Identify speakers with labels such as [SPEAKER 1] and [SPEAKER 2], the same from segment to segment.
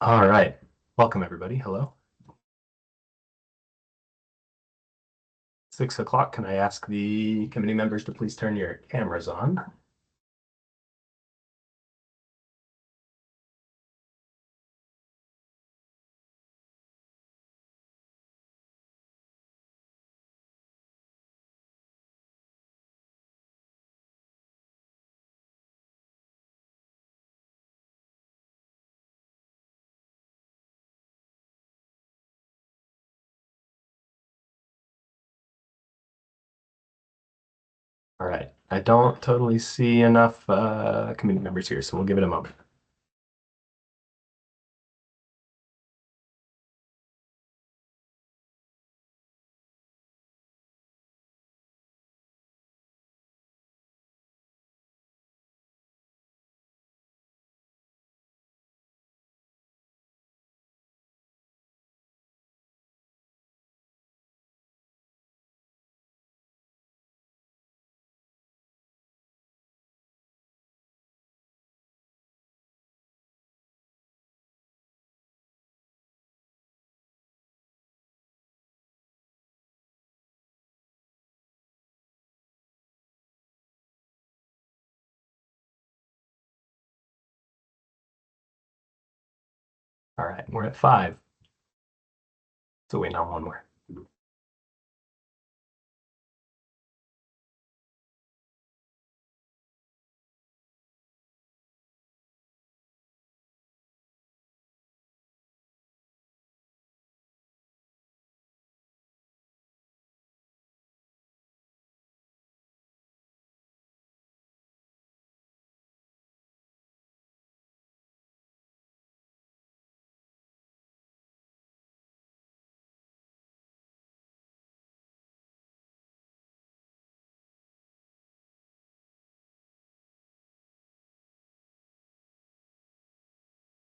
[SPEAKER 1] All right. Welcome, everybody. Hello. 6 o'clock. Can I ask the committee members to please turn your cameras on? All right. I don't totally see enough committee members here, so we'll give it a moment. All right. We're at 5. So wait, now one more.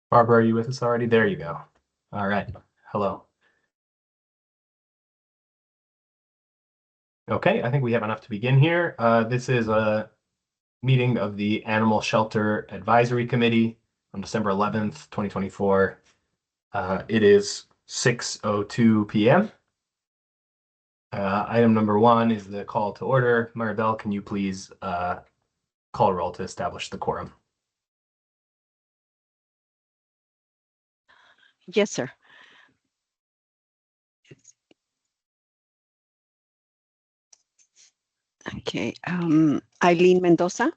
[SPEAKER 1] Barbara, are you with us already? There you go. All right. Hello. Okay, I think we have enough to begin here. This is a meeting of the Animal Shelter Advisory Committee on December 11th, 2024. It is 6:02 p.m. Item number 1 is the call to order. Maribel, can you please call roll to establish the quorum?
[SPEAKER 2] Yes, sir. Okay. Eileen Mendoza.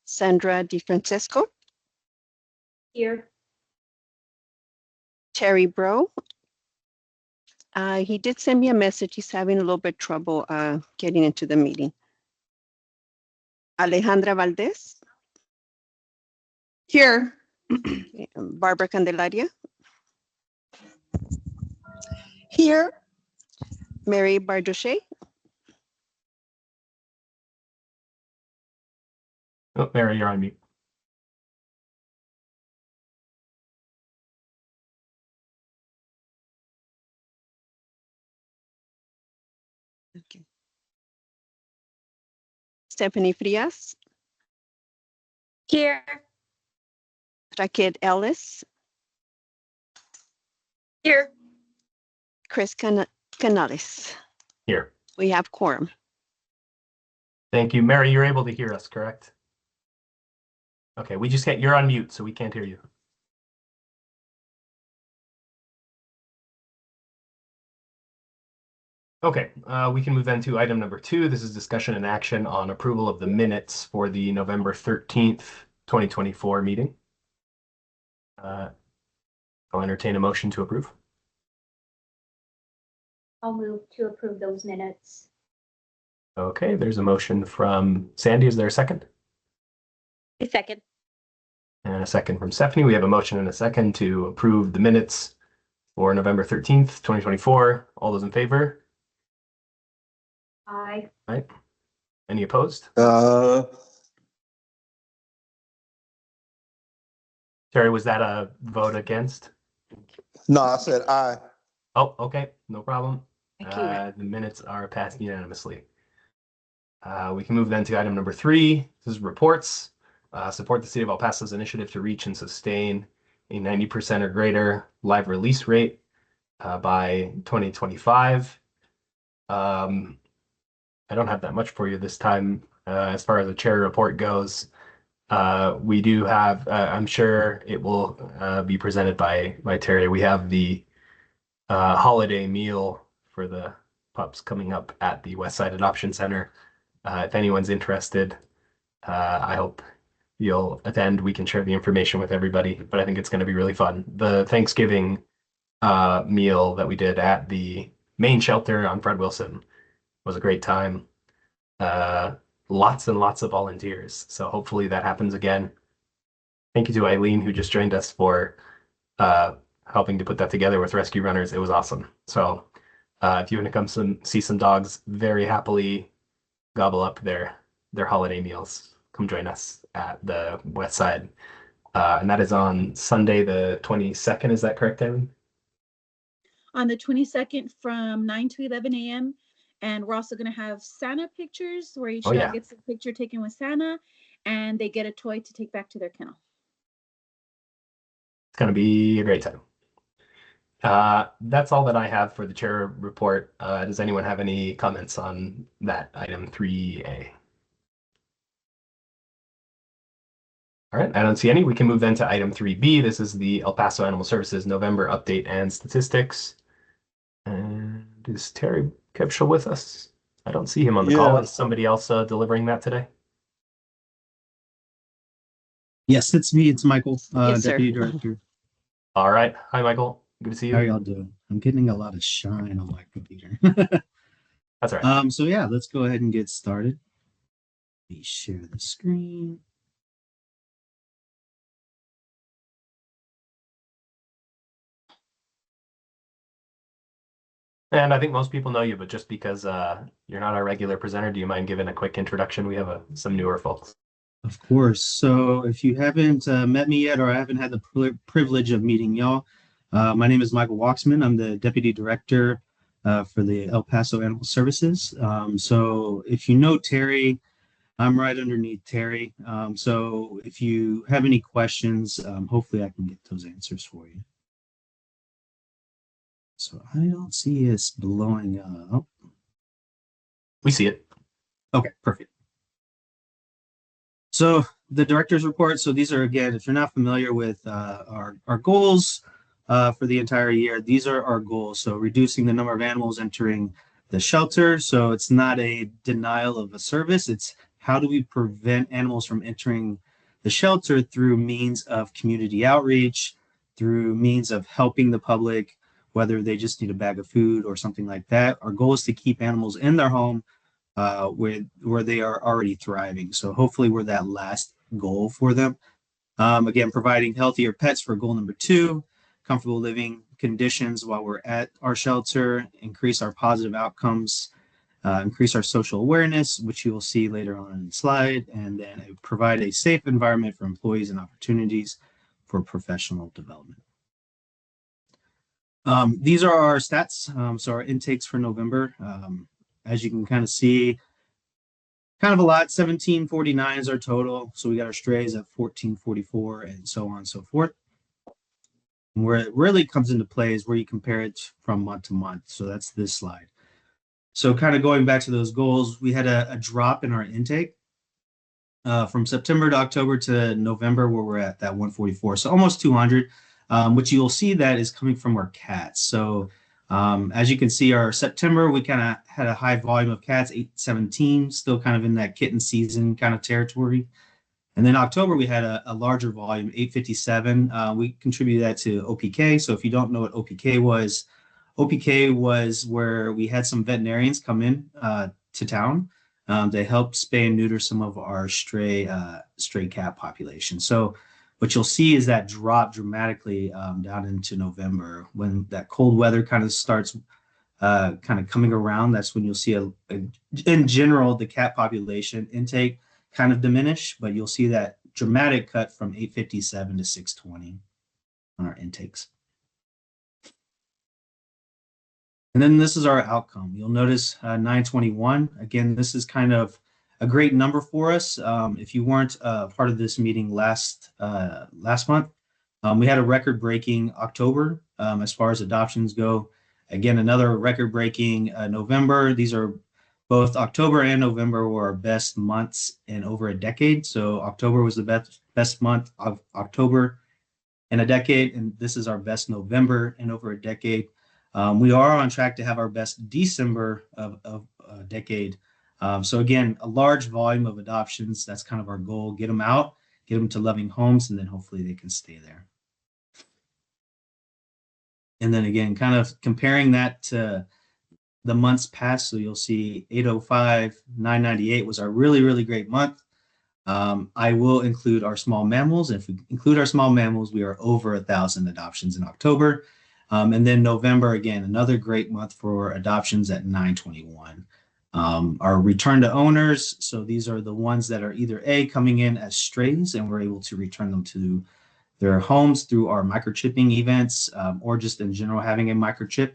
[SPEAKER 2] Sandra DiFrancesco.
[SPEAKER 3] Here.
[SPEAKER 2] Terry Bro. He did send me a message. He's having a little bit of trouble getting into the meeting. Alejandra Valdez.
[SPEAKER 3] Here.
[SPEAKER 2] Barbara Candelaria.
[SPEAKER 3] Here.
[SPEAKER 2] Mary Bardouche.
[SPEAKER 1] Oh, Mary, you're on mute.
[SPEAKER 2] Okay. Stephanie Frias.
[SPEAKER 3] Here.
[SPEAKER 2] Raquel Ellis.
[SPEAKER 3] Here.
[SPEAKER 2] Chris Canales.
[SPEAKER 1] Here.
[SPEAKER 2] We have quorum.
[SPEAKER 1] Thank you. Mary, you're able to hear us, correct? Okay, you're on mute, so we can't hear you. Okay, we can move then to item number 2. This is discussion and action on approval of the minutes for the November 13th, 2024 meeting. I'll entertain a motion to approve.
[SPEAKER 3] I'll move to approve those minutes.
[SPEAKER 1] Okay, there's a motion from Sandy. Is there a second?
[SPEAKER 3] A second.
[SPEAKER 1] And a second from Stephanie. We have a motion and a second to approve the minutes for November 13th, 2024. All those in favor?
[SPEAKER 3] Aye.
[SPEAKER 1] Aye. Any opposed? Terry, was that a vote against?
[SPEAKER 4] No, I said aye.
[SPEAKER 1] Oh, okay, no problem.
[SPEAKER 2] Thank you.
[SPEAKER 1] The minutes are passed unanimously. We can move then to item number 3. This is reports. support the City of El Paso's initiative to reach and sustain a 90% or greater live release rate by 2025. I don't have that much for you this time as far as the chair report goes. We do have, I'm sure it will be presented by Terry. We have the holiday meal for the pups coming up at the Westside Adoption Center. If anyone's interested, I hope you'll attend. We can share the information with everybody, but I think it's going to be really fun. The Thanksgiving meal that we did at the main shelter on Fred Wilson was a great time. Lots and lots of volunteers. So hopefully that happens again. Thank you to Eileen, who just joined us for helping to put that together with Rescue Runners. It was awesome. So if you want to come see some dogs very happily gobble up their holiday meals, come join us at the West Side. And that is on Sunday, the 22nd. Is that correct, Eileen?
[SPEAKER 5] On the 22nd from 9 to 11 a.m. And we're also going to have Santa pictures where each dog gets a picture taken with Santa and they get a toy to take back to their kennel.
[SPEAKER 1] It's going to be a great time. That's all that I have for the chair report. Does anyone have any comments on that item 3A? All right, I don't see any. We can move then to item 3B. This is the El Paso Animal Services November update and statistics. And is Terry Kebschel with us? I don't see him on the call. Is somebody else delivering that today?
[SPEAKER 6] Yes, it's me. It's Michael,
[SPEAKER 2] Yes,
[SPEAKER 6] Deputy
[SPEAKER 2] sir.
[SPEAKER 6] Director.
[SPEAKER 1] All right. Hi, Michael. Good to see you.
[SPEAKER 6] How are y'all doing? I'm getting a lot of shine on my computer.
[SPEAKER 1] That's all right.
[SPEAKER 6] So yeah, let's go ahead and get started. Let me share the screen.
[SPEAKER 1] And I think most people know you, but just because you're not our regular presenter, do you mind giving a quick introduction? We have some newer folks.
[SPEAKER 6] Of course. So if you haven't met me yet, or I haven't had the privilege of meeting y'all, my name is Michael Waxman. I'm the Deputy Director for the El Paso Animal Services. So if you know Terry, I'm right underneath Terry. So if you have any questions, hopefully I can get those answers for you. So I don't see us blowing up.
[SPEAKER 1] We see it.
[SPEAKER 6] Okay, perfect. So the director's report. So these are, again, if you're not familiar with our goals for the entire year, these are our goals. So reducing the number of animals entering the shelter. So it's not a denial of a service. It's how do we prevent animals from entering the shelter through means of community outreach, through means of helping the public, whether they just need a bag of food or something like that. Our goal is to keep animals in their home where they are already thriving. So hopefully we're that last goal for them. Again, providing healthier pets for goal number 2, comfortable living conditions while we're at our shelter, increase our positive outcomes, increase our social awareness, which you will see later on in the slide, and then provide a safe environment for employees and opportunities for professional development. These are our stats. So our intakes for November, as you can kind of see, kind of a lot. 1749 is our total. So we got our strays at 1444 and so on and so forth. And where it really comes into play is where you compare it from month to month. So that's this slide. So kind of going back to those goals, we had a drop in our intake from September to October to November, where we're at that 144. So almost 200. Which you'll see that is coming from our cats. So as you can see, our September, we kind of had a high volume of cats, 817, still kind of in that kitten season kind of territory. And then October, we had a larger volume, 857. We contributed that to OPK. So if you don't know what OPK was where we had some veterinarians come in to town to help spay and neuter some of our stray cat population. So what you'll see is that drop dramatically down into November when that cold weather kind of starts kind of coming around. That's when you'll see in general, the cat population intake kind of diminish, but you'll see that dramatic cut from 857 to 620 on our intakes. And then this is our outcome. You'll notice 921. Again, this is kind of a great number for us. If you weren't part of this meeting last month, we had a record-breaking October as far as adoptions go. Again, another record-breaking November. These are both October and November were our best months in over a decade. So October was the best month of October in a decade, and this is our best November in over a decade. We are on track to have our best December of a decade. So again, a large volume of adoptions. That's kind of our goal. Get them out, get them to loving homes, and then hopefully they can stay there. And then again, kind of comparing that to the months past. So you'll see 805, 998 was our really, really great month. I will include our small mammals. If we include our small mammals, we are over 1,000 adoptions in October. And then November, again, another great month for adoptions at 921. Our return to owners. So these are the ones that are either coming in as strays and we're able to return them to their homes through our microchipping events, or just in general having a microchip,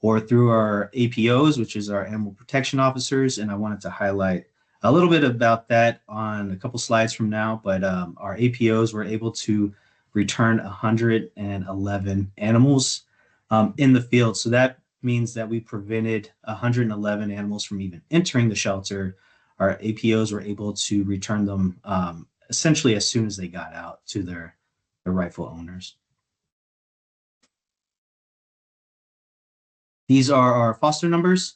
[SPEAKER 6] or through our APOs, which is our animal protection officers. And I wanted to highlight a little bit about that on a couple slides from now, but our APOs were able to return 111 animals in the field. So that means that we prevented 111 animals from even entering the shelter. Our APOs were able to return them essentially as soon as they got out to their rightful owners. These are our foster numbers.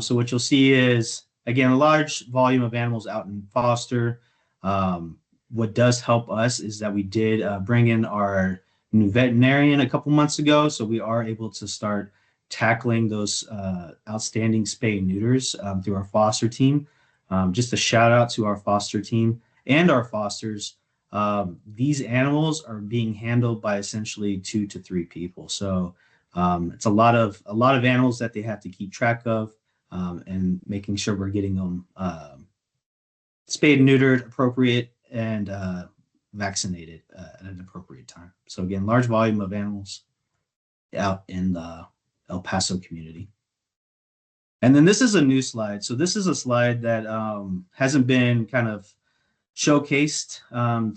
[SPEAKER 6] So what you'll see is, again, a large volume of animals out in foster. What does help us is that we did bring in our new veterinarian a couple months ago. So we are able to start tackling those outstanding spay and neuters through our foster team. Just a shout out to our foster team and our fosters. These animals are being handled by essentially 2 to 3 people. So it's a lot of animals that they have to keep track of, and making sure we're getting them spayed and neutered, appropriate, and vaccinated at an appropriate time. So again, large volume of animals out in the El Paso community. And then this is a new slide. So this is a slide that hasn't been kind of showcased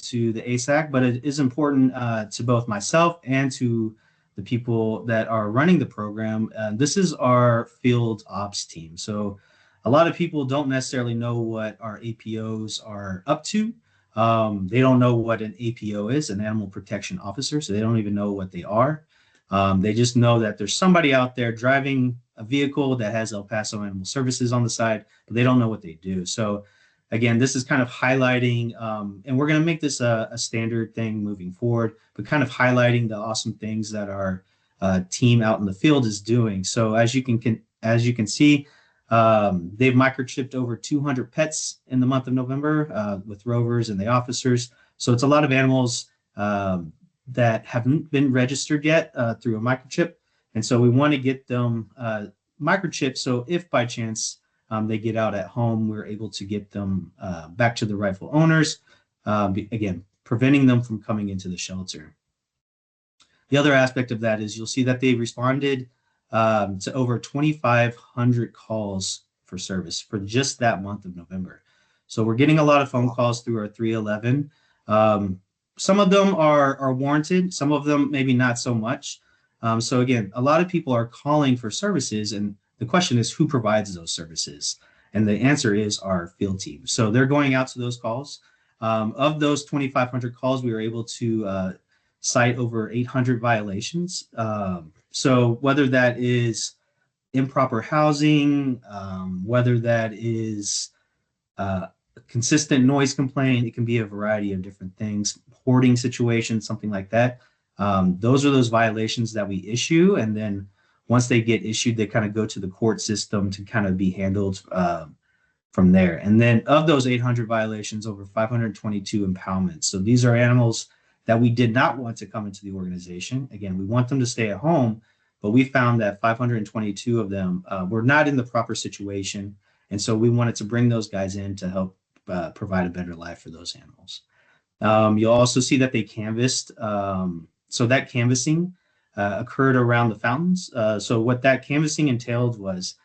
[SPEAKER 6] to the ASAC, but it is important to both myself and to the people that are running the program. This is our field ops team. So a lot of people don't necessarily know what our APOs are up to. They don't know what an APO is, an animal protection officer. So they don't even know what they are. They just know that there's somebody out there driving a vehicle that has El Paso Animal Services on the side, but they don't know what they do. So again, this is kind of highlighting, and we're going to make this a standard thing moving forward, but kind of highlighting the awesome things that our team out in the field is doing. So as you can see, they've microchipped over 200 pets in the month of November with rovers and the officers. So it's a lot of animals that haven't been registered yet through a microchip. And so we want to get them microchipped. So if by chance they get out at home, we're able to get them back to the rightful owners, again, preventing them from coming into the shelter. The other aspect of that is you'll see that they responded to over 2,500 calls for service for just that month of November. So we're getting a lot of phone calls through our 311. Some of them are warranted, some of them maybe not so much. So again, a lot of people are calling for services, and the question is who provides those services? And the answer is our field team. So they're going out to those calls. Of those 2,500 calls, we were able to cite over 800 violations. So whether that is improper housing, whether that is consistent noise complaint, it can be a variety of different things, hoarding situations, something like that. Those are those violations that we issue. And then once they get issued, they kind of go to the court system to kind of be handled from there. And then of those 800 violations, over 522 impoundments. So these are animals that we did not want to come into the organization. Again, we want them to stay at home, but we found that 522 of them were not in the proper situation. And so we wanted to bring those guys in to help provide a better life for those animals. You'll also see that they canvassed. So that canvassing occurred around the fountains. So what that canvassing entailed was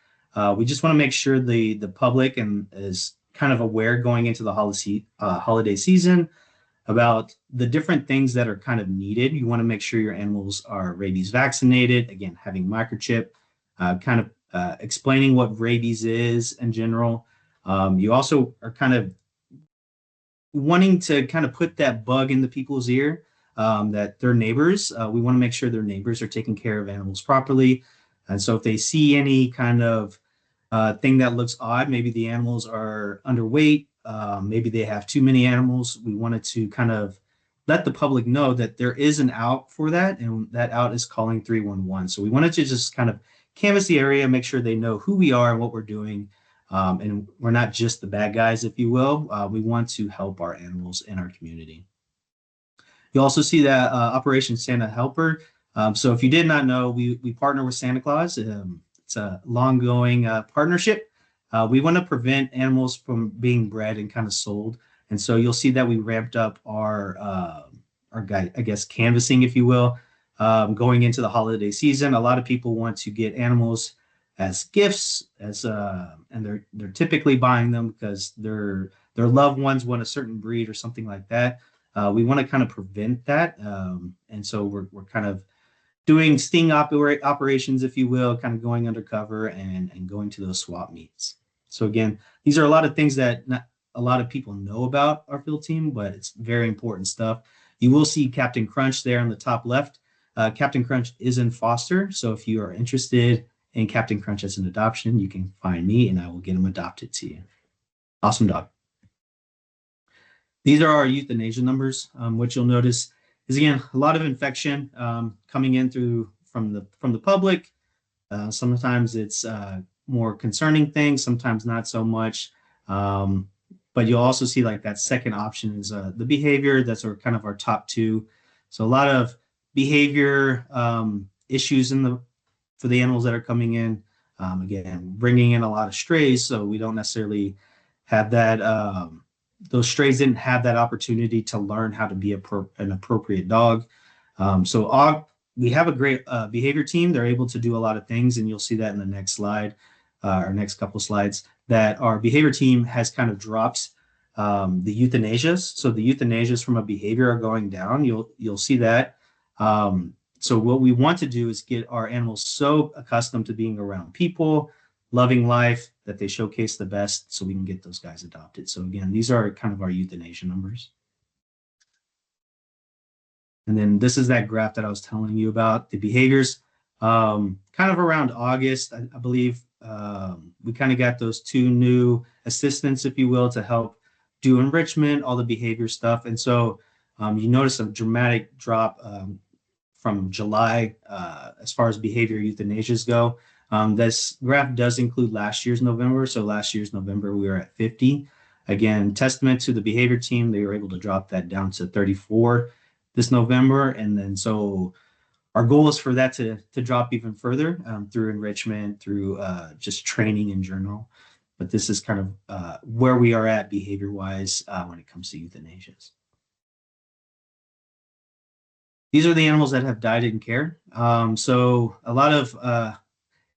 [SPEAKER 6] we just want to make sure the public and is kind of aware going into the holiday season about the different things that are kind of needed. You want to make sure your animals are rabies vaccinated, again, having microchip, kind of explaining what rabies is in general. You also are kind of wanting to kind of put that bug in the people's ear that their neighbors, we want to make sure their neighbors are taking care of animals properly. And so if they see any kind of thing that looks odd, maybe the animals are underweight, maybe they have too many animals, we wanted to kind of let the public know that there is an out for that, and that out is calling 311. So we wanted to just kind of canvass the area, make sure they know who we are and what we're doing. And we're not just the bad guys, if you will. We want to help our animals in our community. You also see that Operation Santa Helper. So if you did not know, we partner with Santa Claus. It's a long-going partnership. We want to prevent animals from being bred and kind of sold. And so you'll see that we ramped up our guide, I guess, canvassing, if you will, going into the holiday season. A lot of people want to get animals as gifts, and they're typically buying them because their loved ones want a certain breed or something like that. We want to kind of prevent that, and so we're kind of doing sting operations, if you will, kind of going undercover and going to those swap meets. So again, these are a lot of things that not a lot of people know about our field team, but it's very important stuff. You will see Captain Crunch there on the top left. Captain Crunch is in foster, so if you are interested in Captain Crunch as an adoption, you can find me and I will get him adopted to you. Awesome dog. These are our euthanasia numbers. What you'll notice is, again, a lot of infection coming in from the public. Sometimes it's more concerning things, sometimes not so much. But you'll also see like that second option is the behavior. That's kind of our top two. So a lot of behavior issues for the animals that are coming in. Again, bringing in a lot of strays, so we don't necessarily have that. Those strays didn't have that opportunity to learn how to be an appropriate dog. We have a great behavior team. They're able to do a lot of things, and you'll see that in the next slide, or next couple slides, that our behavior team has kind of dropped the euthanasias. So the euthanasias from a behavior are going down. You'll see that. So what we want to do is get our animals so accustomed to being around people, loving life, that they showcase the best so we can get those guys adopted. So again, these are kind of our euthanasia numbers. And then this is that graph that I was telling you about, the behaviors. Kind of around August, I believe, we kind of got those two new assistants, if you will, to help do enrichment, all the behavior stuff. And so you notice a dramatic drop from July as far as behavior euthanasias go. This graph does include last year's November. So last year's November, we were at 50. Again, testament to the behavior team, they were able to drop that down to 34 this November. And then so our goal is for that to drop even further through enrichment, through just training in general. But this is kind of where we are at behavior-wise when it comes to euthanasias. These are the animals that have died in care. So a lot of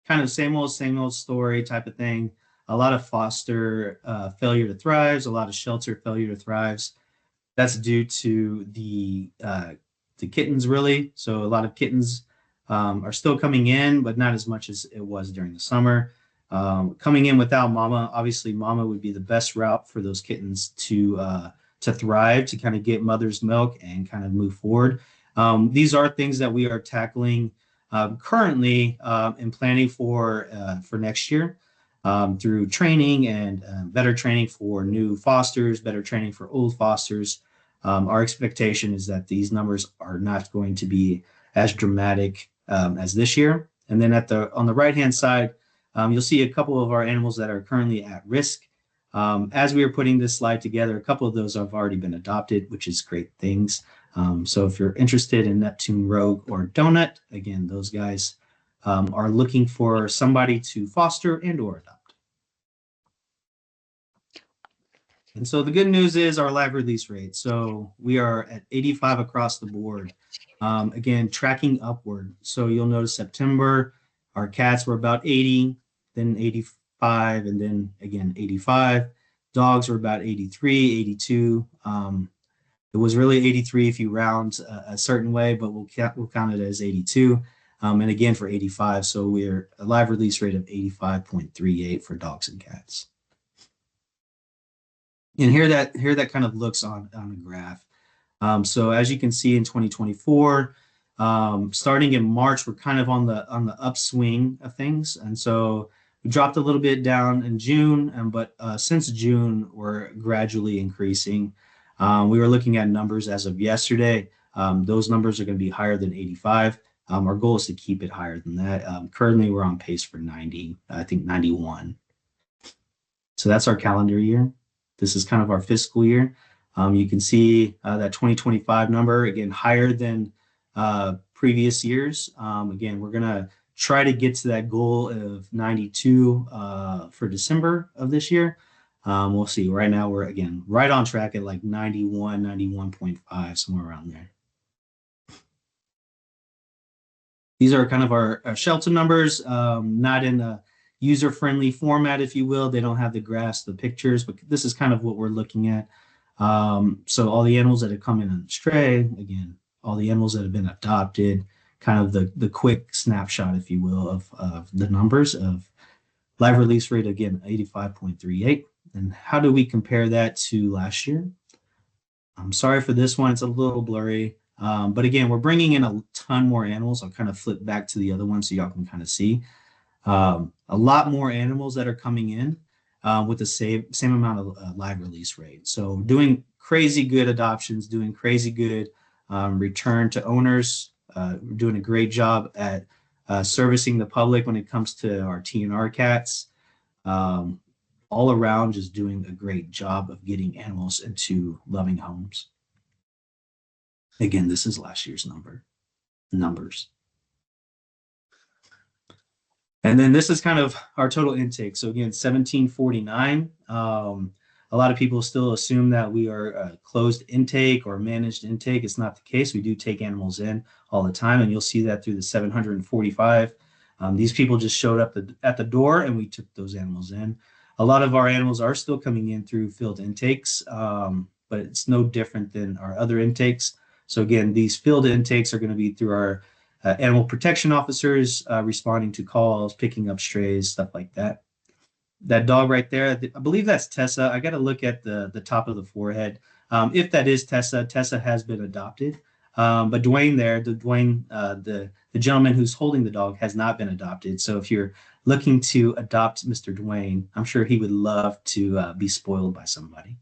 [SPEAKER 6] kind of same old story type of thing. A lot of foster failure to thrive, a lot of shelter failure to thrive. That's due to the kittens, really. So a lot of kittens are still coming in, but not as much as it was during the summer. Coming in without mama, obviously mama would be the best route for those kittens to thrive, to kind of get mother's milk and kind of move forward. These are things that we are tackling currently and planning for next year through training and better training for new fosters, better training for old fosters. Our expectation is that these numbers are not going to be as dramatic as this year. And then on the right-hand side, you'll see a couple of our animals that are currently at risk. As we are putting this slide together, a couple of those have already been adopted, which is great things. So if you're interested in Neptune, Rogue, or Donut, again, those guys are looking for somebody to foster and or adopt. And so the good news is our live release rate. So we are at 85 across the board. Again, tracking upward. So you'll notice September, our cats were about 80, then 85, and then again 85. Dogs were about 83, 82. It was really 83 if you round a certain way, but we'll count it as 82. And again for 85, so we're a live release rate of 85.38 for dogs and cats. And here that kind of looks on a graph. So as you can see in 2024, starting in March, we're kind of on the upswing of things, and so we dropped a little bit down in June, but since June, we're gradually increasing. We were looking at numbers as of yesterday. Those numbers are going to be higher than 85. Our goal is to keep it higher than that. Currently, we're on pace for 90, I think 91. So that's our calendar year. This is kind of our fiscal year. You can see that 2025 number, again, higher than previous years. Again, we're going to try to get to that goal of 92 for December of this year. We'll see. Right now, we're, again, right on track at like 91, 91.5, somewhere around there. These are kind of our shelter numbers, not in a user-friendly format, if you will. They don't have the graphs, the pictures, but this is kind of what we're looking at. So all the animals that have come in on stray, again, all the animals that have been adopted, kind of the quick snapshot, if you will, of the numbers of live release rate, again, 85.38. And how do we compare that to last year? I'm sorry for this one. It's a little blurry. But again, we're bringing in a ton more animals. I'll kind of flip back to the other one so y'all can kind of see. A lot more animals that are coming in with the same amount of live release rate. So doing crazy good adoptions, doing crazy good return to owners. We're doing a great job at servicing the public when it comes to our TNR cats. All around, just doing a great job of getting animals into loving homes. Again, this is last year's numbers. And then this is kind of our total intake. So again, 1749. A lot of people still assume that we are a closed intake or managed intake. It's not the case. We do take animals in all the time, and you'll see that through the 745. These people just showed up at the door, and we took those animals in. A lot of our animals are still coming in through field intakes, but it's no different than our other intakes. So again, these field intakes are going to be through our animal protection officers responding to calls, picking up strays, stuff like that. That dog right there, I believe that's Tessa. I got to look at the top of the forehead. If that is Tessa, Tessa has been adopted. But Dwayne there, the gentleman who's holding the dog has not been adopted. So if you're looking to adopt Mr. Dwayne, I'm sure he would love to be spoiled by somebody.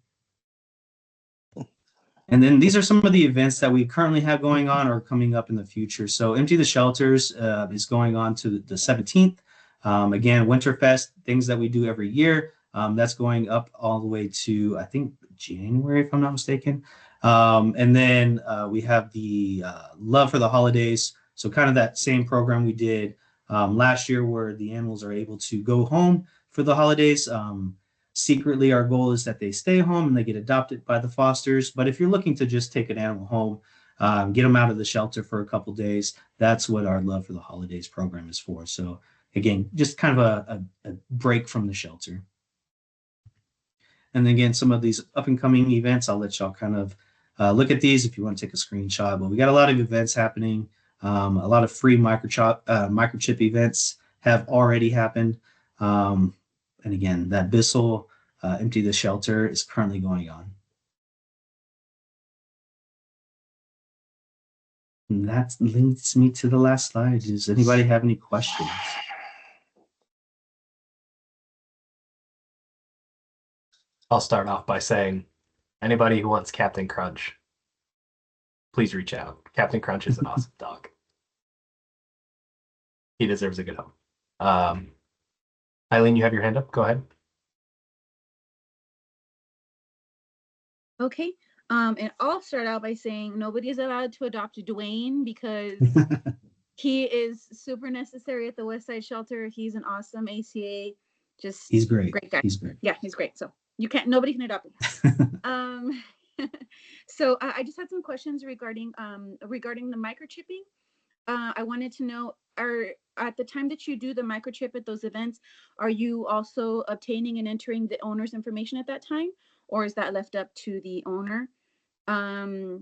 [SPEAKER 6] And then these are some of the events that we currently have going on or coming up in the future. So Empty the Shelters is going on to the 17th. Again, Winterfest, things that we do every year. That's going up all the way to, I think, January, if I'm not mistaken. And then we have the Love for the Holidays. So kind of that same program we did last year where the animals are able to go home for the holidays. Secretly, our goal is that they stay home and they get adopted by the fosters. But if you're looking to just take an animal home, get them out of the shelter for a couple days, that's what our Love for the Holidays program is for. So again, just kind of a break from the shelter. And again, some of these up and coming events, I'll let y'all kind of look at these if you want to take a screenshot. But we got a lot of events happening. A lot of free microchip events have already happened. And again, that Bissell Empty the Shelter is currently going on. And that leads me to the last slide. Does anybody have any questions?
[SPEAKER 1] I'll start off by saying, anybody who wants Captain Crunch, please reach out. Captain Crunch is an awesome dog. He deserves a good home. Eileen, you have your hand up. Go ahead.
[SPEAKER 5] Okay. And I'll start out by saying nobody is allowed to adopt Dwayne because he is super necessary at the West Side Shelter. He's an awesome ACA.
[SPEAKER 6] He's great.
[SPEAKER 5] Great guy.
[SPEAKER 6] He's great.
[SPEAKER 5] Yeah, he's great. So nobody can adopt him. So I just had some questions regarding the microchipping. I wanted to know, are at the time that you do the microchip at those events, are you also obtaining and entering the owner's information at that time, or is that left up to the owner? I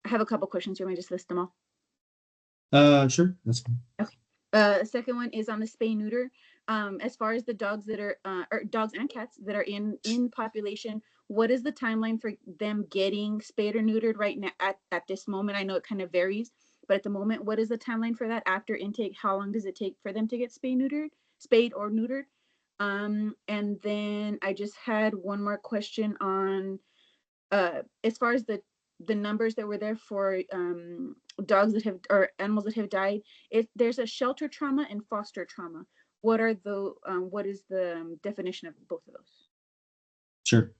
[SPEAKER 5] have a couple questions here. Let me just list them all.
[SPEAKER 6] Sure, that's fine.
[SPEAKER 5] Okay. Second one is on the spay neuter. As far as the dogs that are, or dogs and cats that are in population, what is the timeline for them getting spayed or neutered right now at this moment? I know it kind of varies, but at the moment, what is the timeline for that after intake? How long does it take for them to get spayed or neutered? And then I just had one more question on, as far as the numbers that were there for dogs that have, or animals that have died. If there's a shelter trauma and foster trauma, what is the definition of both of those?
[SPEAKER 6] Sure.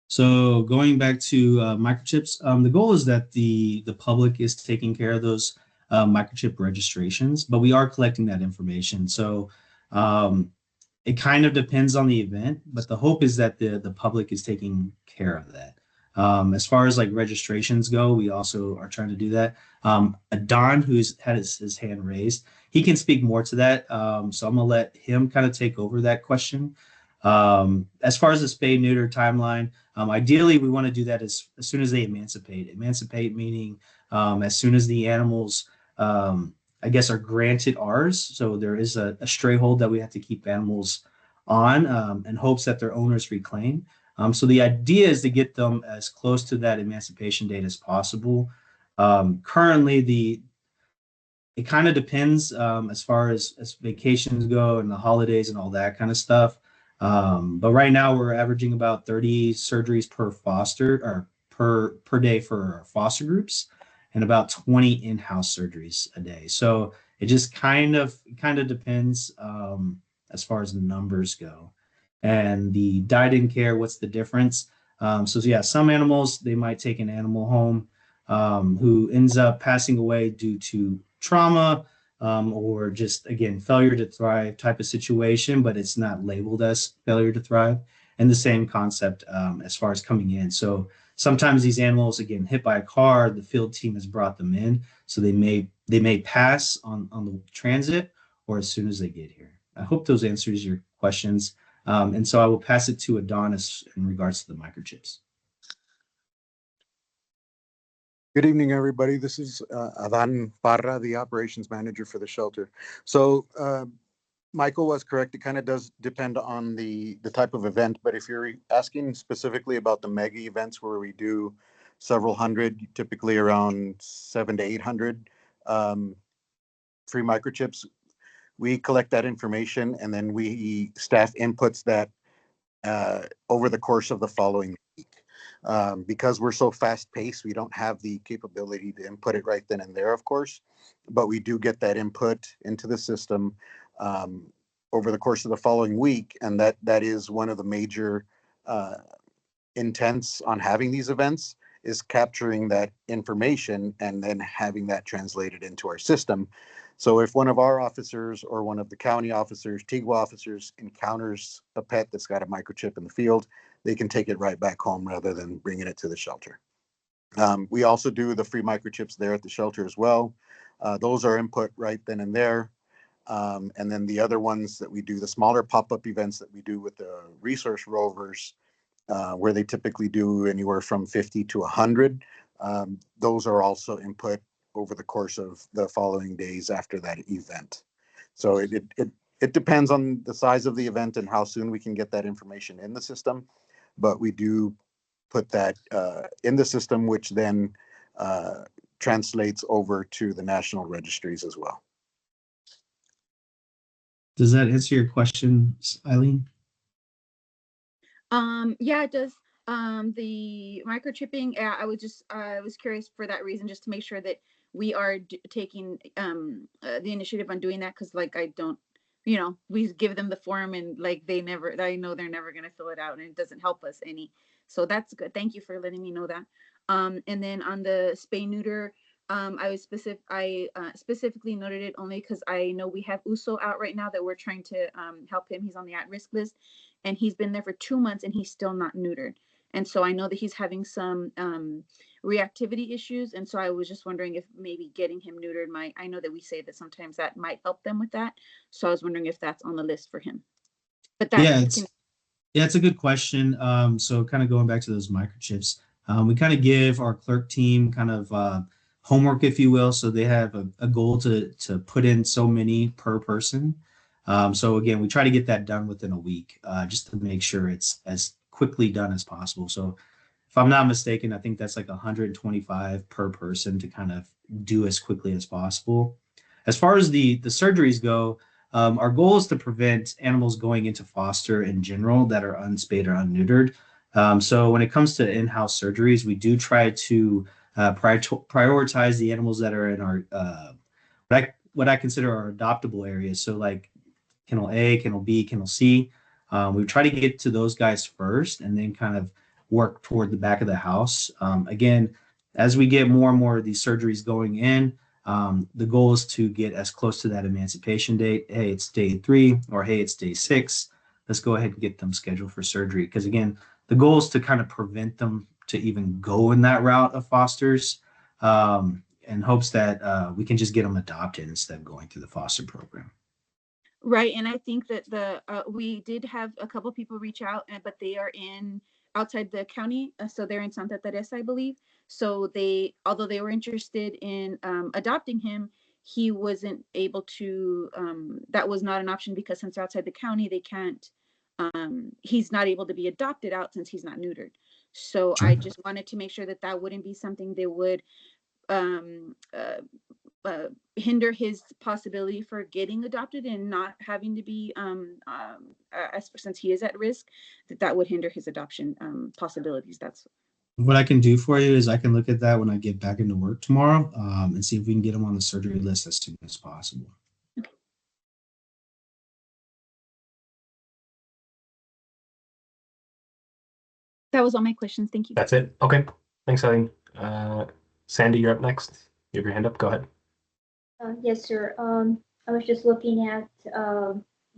[SPEAKER 6] So going back to microchips, the goal is that the public is taking care of those microchip registrations, but we are collecting that information. So it kind of depends on the event, but the hope is that the public is taking care of that. As far as like registrations go, we also are trying to do that. Don, who's had his hand raised, he can speak more to that. So I'm gonna let him kind of take over that question. As far as the spay neuter timeline, ideally we want to do that as soon as they emancipate. Emancipate meaning as soon as the animals, I guess, are granted ours. So there is a stray hold that we have to keep animals on in hopes that their owners reclaim. So the idea is to get them as close to that emancipation date as possible. Currently, it kind of depends as far as vacations go and the holidays and all that kind of stuff. But right now we're averaging about 30 surgeries per foster or per day for foster groups, and about 20 in-house surgeries a day. So it just kind of depends as far as the numbers go. And the died in care, what's the difference? So yeah, some animals, they might take an animal home who ends up passing away due to trauma or just, again, failure to thrive type of situation, but it's not labeled as failure to thrive. And the same concept as far as coming in. So sometimes these animals, again, hit by a car, the field team has brought them in, so they may pass on the transit or as soon as they get here. I hope those answers your questions. And so I will pass it to Adonis in regards to the microchips.
[SPEAKER 4] Good evening, everybody. This is Adan Parra, the operations manager for the shelter. So Michael was correct. It kind of does depend on the type of event, but if you're asking specifically about the mega events where we do several hundred, typically around 700 to 800 free microchips, we collect that information and then staff inputs that over the course of the following week. Because we're so fast paced, we don't have the capability to input it right then and there, of course, but we do get that input into the system over the course of the following week. And that is one of the major intents on having these events, is capturing that information and then having that translated into our system. So if one of our officers or one of the county officers, TIGWA officers, encounters a pet that's got a microchip in the field, they can take it right back home rather than bringing it to the shelter. We also do the free microchips there at the shelter as well. Those are input right then and there. And then the other ones that we do, the smaller pop-up events that we do with the resource rovers, where they typically do anywhere from 50 to 100. Those are also input over the course of the following days after that event. So it depends on the size of the event and how soon we can get that information in the system, but we do put that in the system, which then translates over to the national registries as well.
[SPEAKER 6] Does that answer your question, Eileen?
[SPEAKER 5] Yeah, it does. The microchipping, I was curious for that reason, just to make sure that we are taking the initiative on doing that, because like I don't, we give them the form and like I know they're never going to fill it out and it doesn't help us any. So that's good. Thank you for letting me know that. And then on the spay neuter, I specifically noted it only because I know we have Uso out right now that we're trying to help him. He's on the at-risk list and he's been there for 2 months and he's still not neutered. And so I know that he's having some reactivity issues. And so I was just wondering if maybe getting him neutered I know that we say that sometimes that might help them with that. So I was wondering if that's on the list for him. But that
[SPEAKER 6] Yeah, it's a good question. So kind of going back to those microchips, we kind of give our clerk team kind of homework, if you will. So they have a goal to put in so many per person. So again, we try to get that done within a week, just to make sure it's as quickly done as possible. So if I'm not mistaken, I think that's like 125 per person to kind of do as quickly as possible. As far as the surgeries go, our goal is to prevent animals going into foster in general that are unspayed or unneutered. So when it comes to in-house surgeries, we do try to prioritize the animals that are in our what I consider our adoptable areas. So like kennel A, kennel B, kennel C. We try to get to those guys first and then kind of work toward the back of the house. Again, as we get more and more of these surgeries going in, the goal is to get as close to that emancipation date. Hey, it's day 3, or hey, it's day 6. Let's go ahead and get them scheduled for surgery. Because again, the goal is to kind of prevent them to even go in that route of fosters, in hopes that we can just get them adopted instead of going through the foster program.
[SPEAKER 5] Right, and I think that we did have a couple people reach out, but they are outside the county, so they're in Santa Teresa, I believe. So although they were interested in adopting him, he wasn't able to. That was not an option because since they're outside the county, they can't. He's not able to be adopted out since he's not neutered. So
[SPEAKER 6] Sure.
[SPEAKER 5] I just wanted to make sure that wouldn't be something they would um, hinder his possibility for getting adopted and not having to be since he is at risk, that would hinder his adoption possibilities. That's
[SPEAKER 6] What I can do for you is I can look at that when I get back into work tomorrow, and see if we can get them on the surgery list as soon as possible.
[SPEAKER 5] that was all my questions. Thank you.
[SPEAKER 1] That's it. Okay. Thanks, Eileen. Sandy, you're up next. You have your hand up. Go ahead.
[SPEAKER 3] Yes, sir. I was just looking at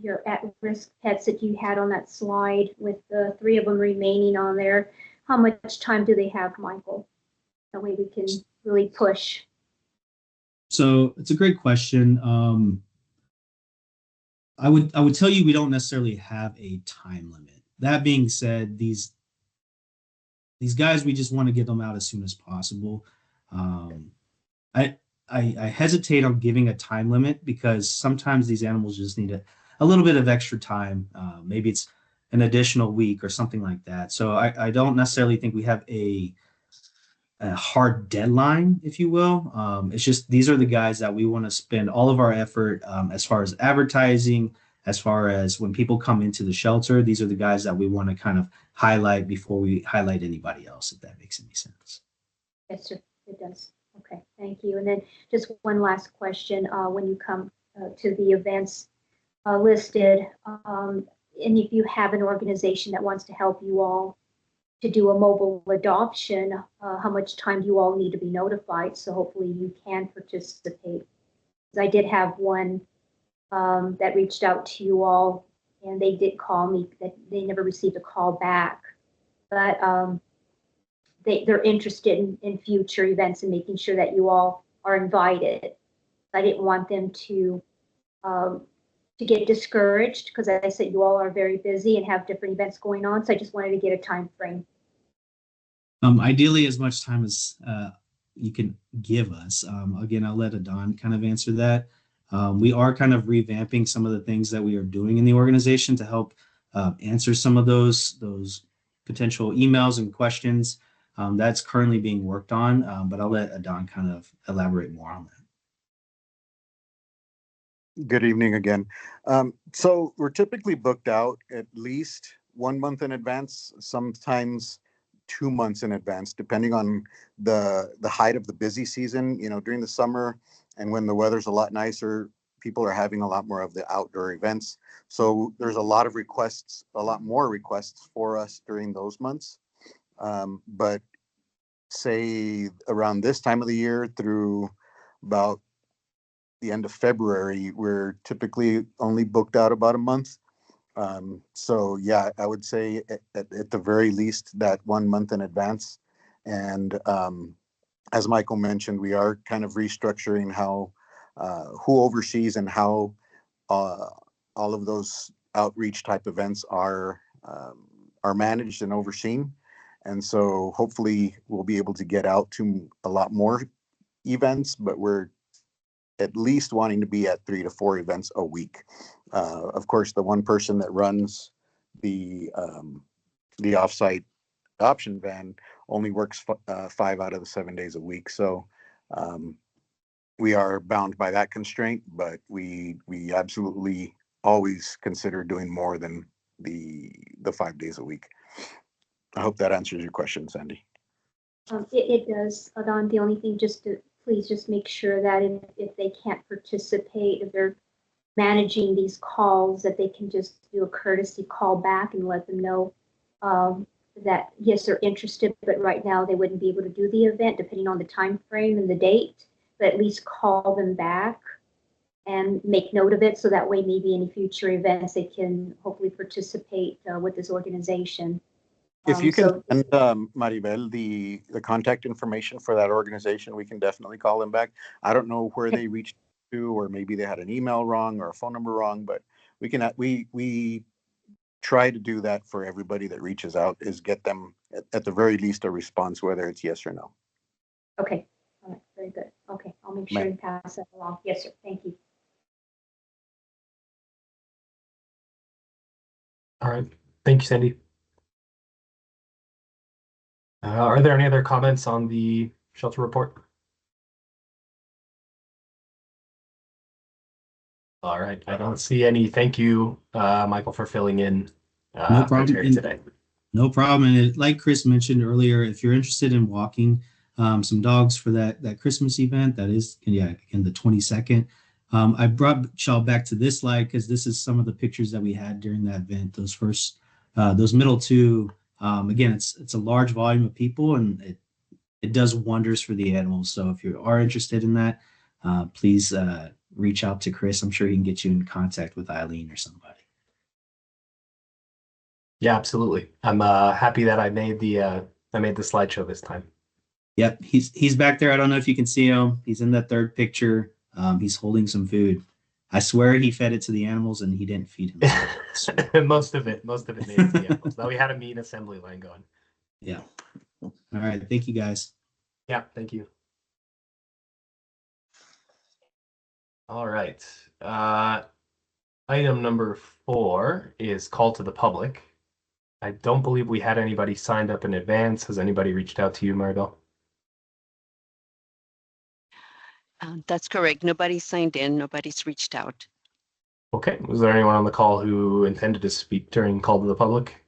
[SPEAKER 3] your at-risk pets that you had on that slide with the 3 of them remaining on there. How much time do they have, Michael? That way we can really push.
[SPEAKER 6] So it's a great question. I would tell you we don't necessarily have a time limit. That being said, these guys, we just want to get them out as soon as possible. I hesitate on giving a time limit because sometimes these animals just need a little bit of extra time. Maybe it's an additional week or something like that. So I don't necessarily think we have a hard deadline, if you will. It's just these are the guys that we want to spend all of our effort, as far as advertising, as far as when people come into the shelter. These are the guys that we want to kind of highlight before we highlight anybody else, if that makes any sense.
[SPEAKER 3] Yes, sir. It does. Okay, thank you. And then just one last question. When you come to the events listed, and if you have an organization that wants to help you all to do a mobile adoption, how much time do you all need to be notified? So hopefully you can participate. I did have one that reached out to you all, and they did call me, that they never received a call back. But they're interested in future events and making sure that you all are invited. I didn't want them to get discouraged because, as I said, you all are very busy and have different events going on. So I just wanted to get a time frame.
[SPEAKER 6] Ideally, as much time as you can give us. Again, I'll let Adon kind of answer that. We are kind of revamping some of the things that we are doing in the organization to help answer some of those potential emails and questions. That's currently being worked on, but I'll let Adon kind of elaborate more on that.
[SPEAKER 4] Good evening again. So we're typically booked out at least 1 month in advance, sometimes 2 months in advance, depending on the height of the busy season. During the summer and when the weather's a lot nicer, people are having a lot more of the outdoor events. So there's a lot more requests for us during those months. But say around this time of the year through about the end of February, we're typically only booked out about a month. So yeah, I would say at the very least that 1 month in advance. And as Michael mentioned, we are kind of restructuring how who oversees and how uh, all of those outreach type events are managed and overseen. And so hopefully we'll be able to get out to a lot more events, but we're at least wanting to be at 3 to 4 events a week. Of course, the one person that runs the offsite option van only works 5 out of the 7 days a week. So um, we are bound by that constraint, but we absolutely always consider doing more than the 5 days a week. I hope that answers your question, Sandy.
[SPEAKER 3] It does, Adon. The only thing, please just make sure that if they can't participate, if they're managing these calls, that they can just do a courtesy call back and let them know that yes, they're interested, but right now they wouldn't be able to do the event depending on the time frame and the date. But at least call them back and make note of it, so that way maybe any future events they can hopefully participate with this organization.
[SPEAKER 4] If you can send Maribel the contact information for that organization, we can definitely call them back. I don't know where they reached to, or maybe they had an email wrong or a phone number wrong, but we try to do that for everybody that reaches out, is get them at the very least a response, whether it's yes or no.
[SPEAKER 3] Okay. All right. Very good. Okay. I'll make sure and pass that along. Yes, sir. Thank you.
[SPEAKER 1] All right. Thank you, Sandy. Are there any other comments on the shelter report? All right. I don't see any. Thank you, Michael, for filling in
[SPEAKER 6] No problem.
[SPEAKER 1] today.
[SPEAKER 6] No problem. And like Chris mentioned earlier, if you're interested in walking some dogs for that Christmas event, that is, again, the 22nd. I brought y'all back to this slide because this is some of the pictures that we had during that event. Those middle two, again, it's a large volume of people, and it does wonders for the animals. So if you are interested in that, please reach out to Chris. I'm sure he can get you in contact with Eileen or somebody.
[SPEAKER 1] Yeah, absolutely. I'm happy that I made the slideshow this time.
[SPEAKER 6] Yep, he's back there. I don't know if you can see him. He's in that third picture. He's holding some food. I swear he fed it to the animals, and he didn't feed himself.
[SPEAKER 1] Most of it made it to the animals. Though we had a mean assembly line going.
[SPEAKER 6] Yeah. All right. Thank you, guys.
[SPEAKER 1] Yeah, thank you. All right. Item number 4 is call to the public. I don't believe we had anybody signed up in advance. Has anybody reached out to you, Maribel?
[SPEAKER 2] That's correct. Nobody's signed in. Nobody's reached out.
[SPEAKER 1] Okay. Was there anyone on the call who intended to speak during call to the public?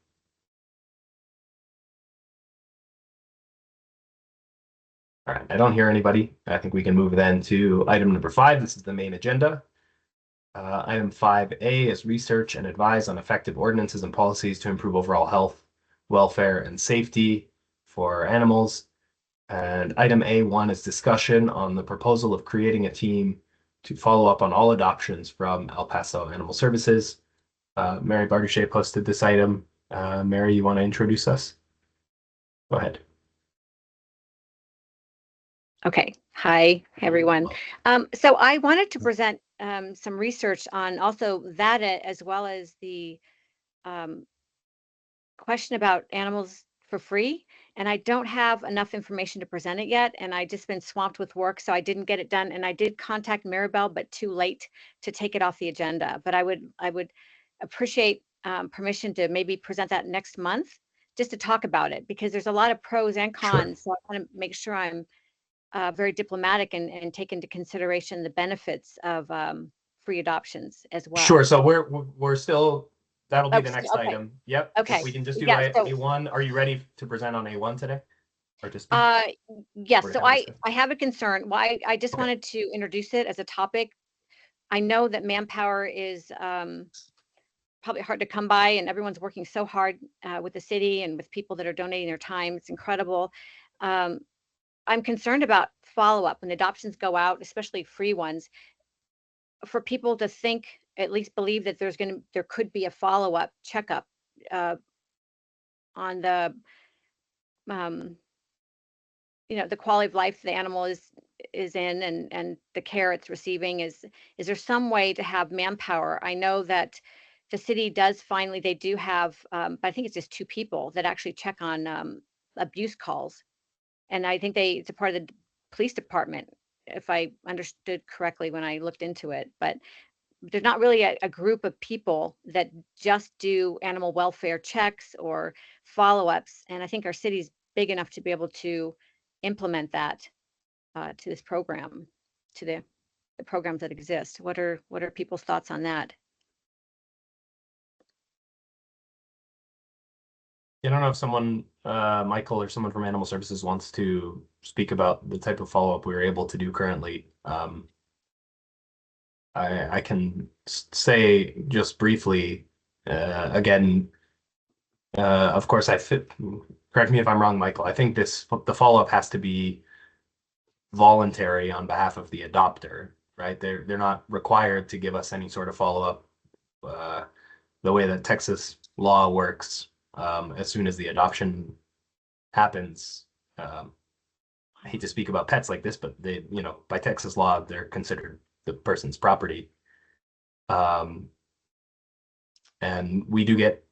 [SPEAKER 1] All right. I don't hear anybody. I think we can move then to item number 5. This is the main agenda. Item 5A is research and advise on effective ordinances and policies to improve overall health, welfare, and safety for animals. And item A1 is discussion on the proposal of creating a team to follow up on all adoptions from El Paso Animal Services. Mary Barduchet posted this item. Mary, you want to introduce us? Go ahead.
[SPEAKER 7] Okay. Hi, everyone. So I wanted to present some research on also that, as well as the question about animals for free. And I don't have enough information to present it yet. And I just been swamped with work, so I didn't get it done. And I did contact Maribel, but too late to take it off the agenda. But I would appreciate permission to maybe present that next month, just to talk about it, because there's a lot of pros and cons. Sure. So I want to make sure I'm very diplomatic and take into consideration the benefits of free adoptions as well.
[SPEAKER 1] Sure. So we're still, that'll be the next item. Yep.
[SPEAKER 7] Okay.
[SPEAKER 1] We can just do A1. Are you ready to present on A1 today? Or to speak?
[SPEAKER 7] Yes. So I have a concern. Well, I just wanted to introduce it as a topic. I know that manpower is probably hard to come by, and everyone's working so hard with the city and with people that are donating their time. It's incredible. I'm concerned about follow-up when adoptions go out, especially free ones, for people to think at least believe that there could be a follow-up checkup on the um, the quality of life the animal is in, and the care it's receiving. Is there some way to have manpower? I know that the city does finally, they do have, but I think it's just 2 people that actually check on abuse calls. And I think it's a part of the police department, if I understood correctly when I looked into it. But there's not really a group of people that just do animal welfare checks or follow-ups. And I think our city's big enough to be able to implement that to this program, to the programs that exist. What are people's thoughts on that?
[SPEAKER 1] I don't know if someone, Michael or someone from Animal Services wants to speak about the type of follow-up we were able to do currently. I can say just briefly, again, of course, correct me if I'm wrong, Michael, I think the follow-up has to be voluntary on behalf of the adopter, right? They're not required to give us any sort of follow-up. The way that Texas law works, as soon as the adoption happens, I hate to speak about pets like this, but they, by Texas law, they're considered the person's property. And we do get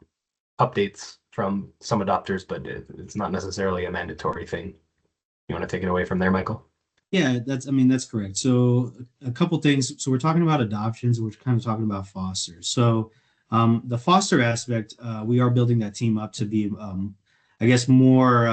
[SPEAKER 1] updates from some adopters, but it's not necessarily a mandatory thing. You want to take it away from there, Michael?
[SPEAKER 6] Yeah, that's correct. So a couple things. So we're talking about adoptions. We're kind of talking about fosters. So the foster aspect, we are building that team up to be, I guess, more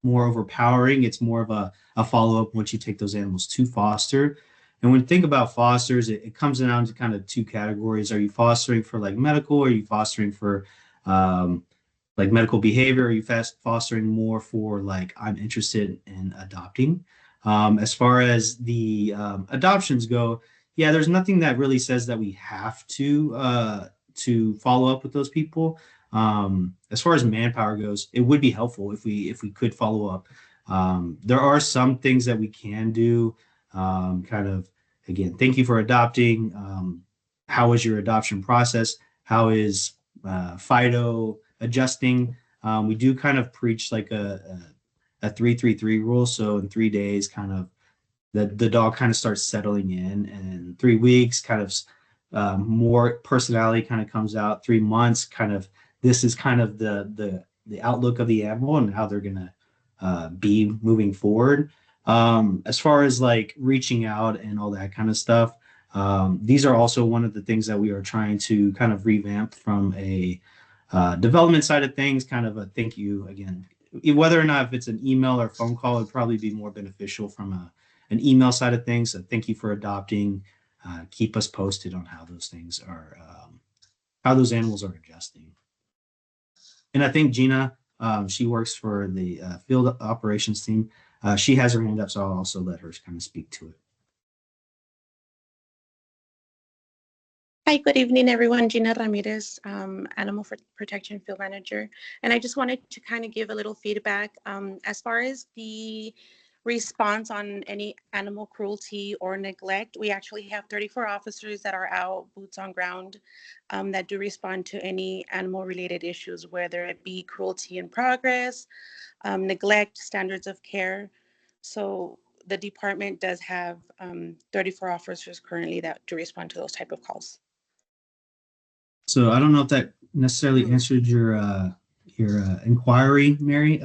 [SPEAKER 6] overpowering. It's more of a follow-up once you take those animals to foster. And when you think about fosters, it comes down to kind of 2 categories. Are you fostering for like medical? Or are you fostering for like medical behavior? Are you fostering more for like, I'm interested in adopting? As far as the adoptions go, yeah, there's nothing that really says that we have to follow up with those people. As far as manpower goes, it would be helpful if we could follow up. There are some things that we can do. Kind of, again, thank you for adopting. How was your adoption process? How is Fido adjusting? We do kind of preach like a 3-3-3 rule. So in 3 days, kind of the dog kind of starts settling in, and in 3 weeks, kind of more personality kind of comes out. 3 months, kind of this is kind of the outlook of the animal and how they're gonna be moving forward. As far as like reaching out and all that kind of stuff, these are also one of the things that we are trying to kind of revamp from a development side of things. Kind of a thank you again. Whether or not if it's an email or phone call, it'd probably be more beneficial from an email side of things. So thank you for adopting. Keep us posted on how those things are, how those animals are adjusting. And I think Gina, she works for the field operations team. She has her hand up, so I'll also let her kind of speak to it.
[SPEAKER 8] Hi, good evening, everyone. Gina Ramirez, Animal Protection Field Manager. And I just wanted to kind of give a little feedback as far as the response on any animal cruelty or neglect. We actually have 34 officers that are out, boots on ground, that do respond to any animal-related issues, whether it be cruelty in progress, neglect, standards of care. So the department does have 34 officers currently that do respond to those type of calls.
[SPEAKER 6] So I don't know if that necessarily answered your inquiry, Mary.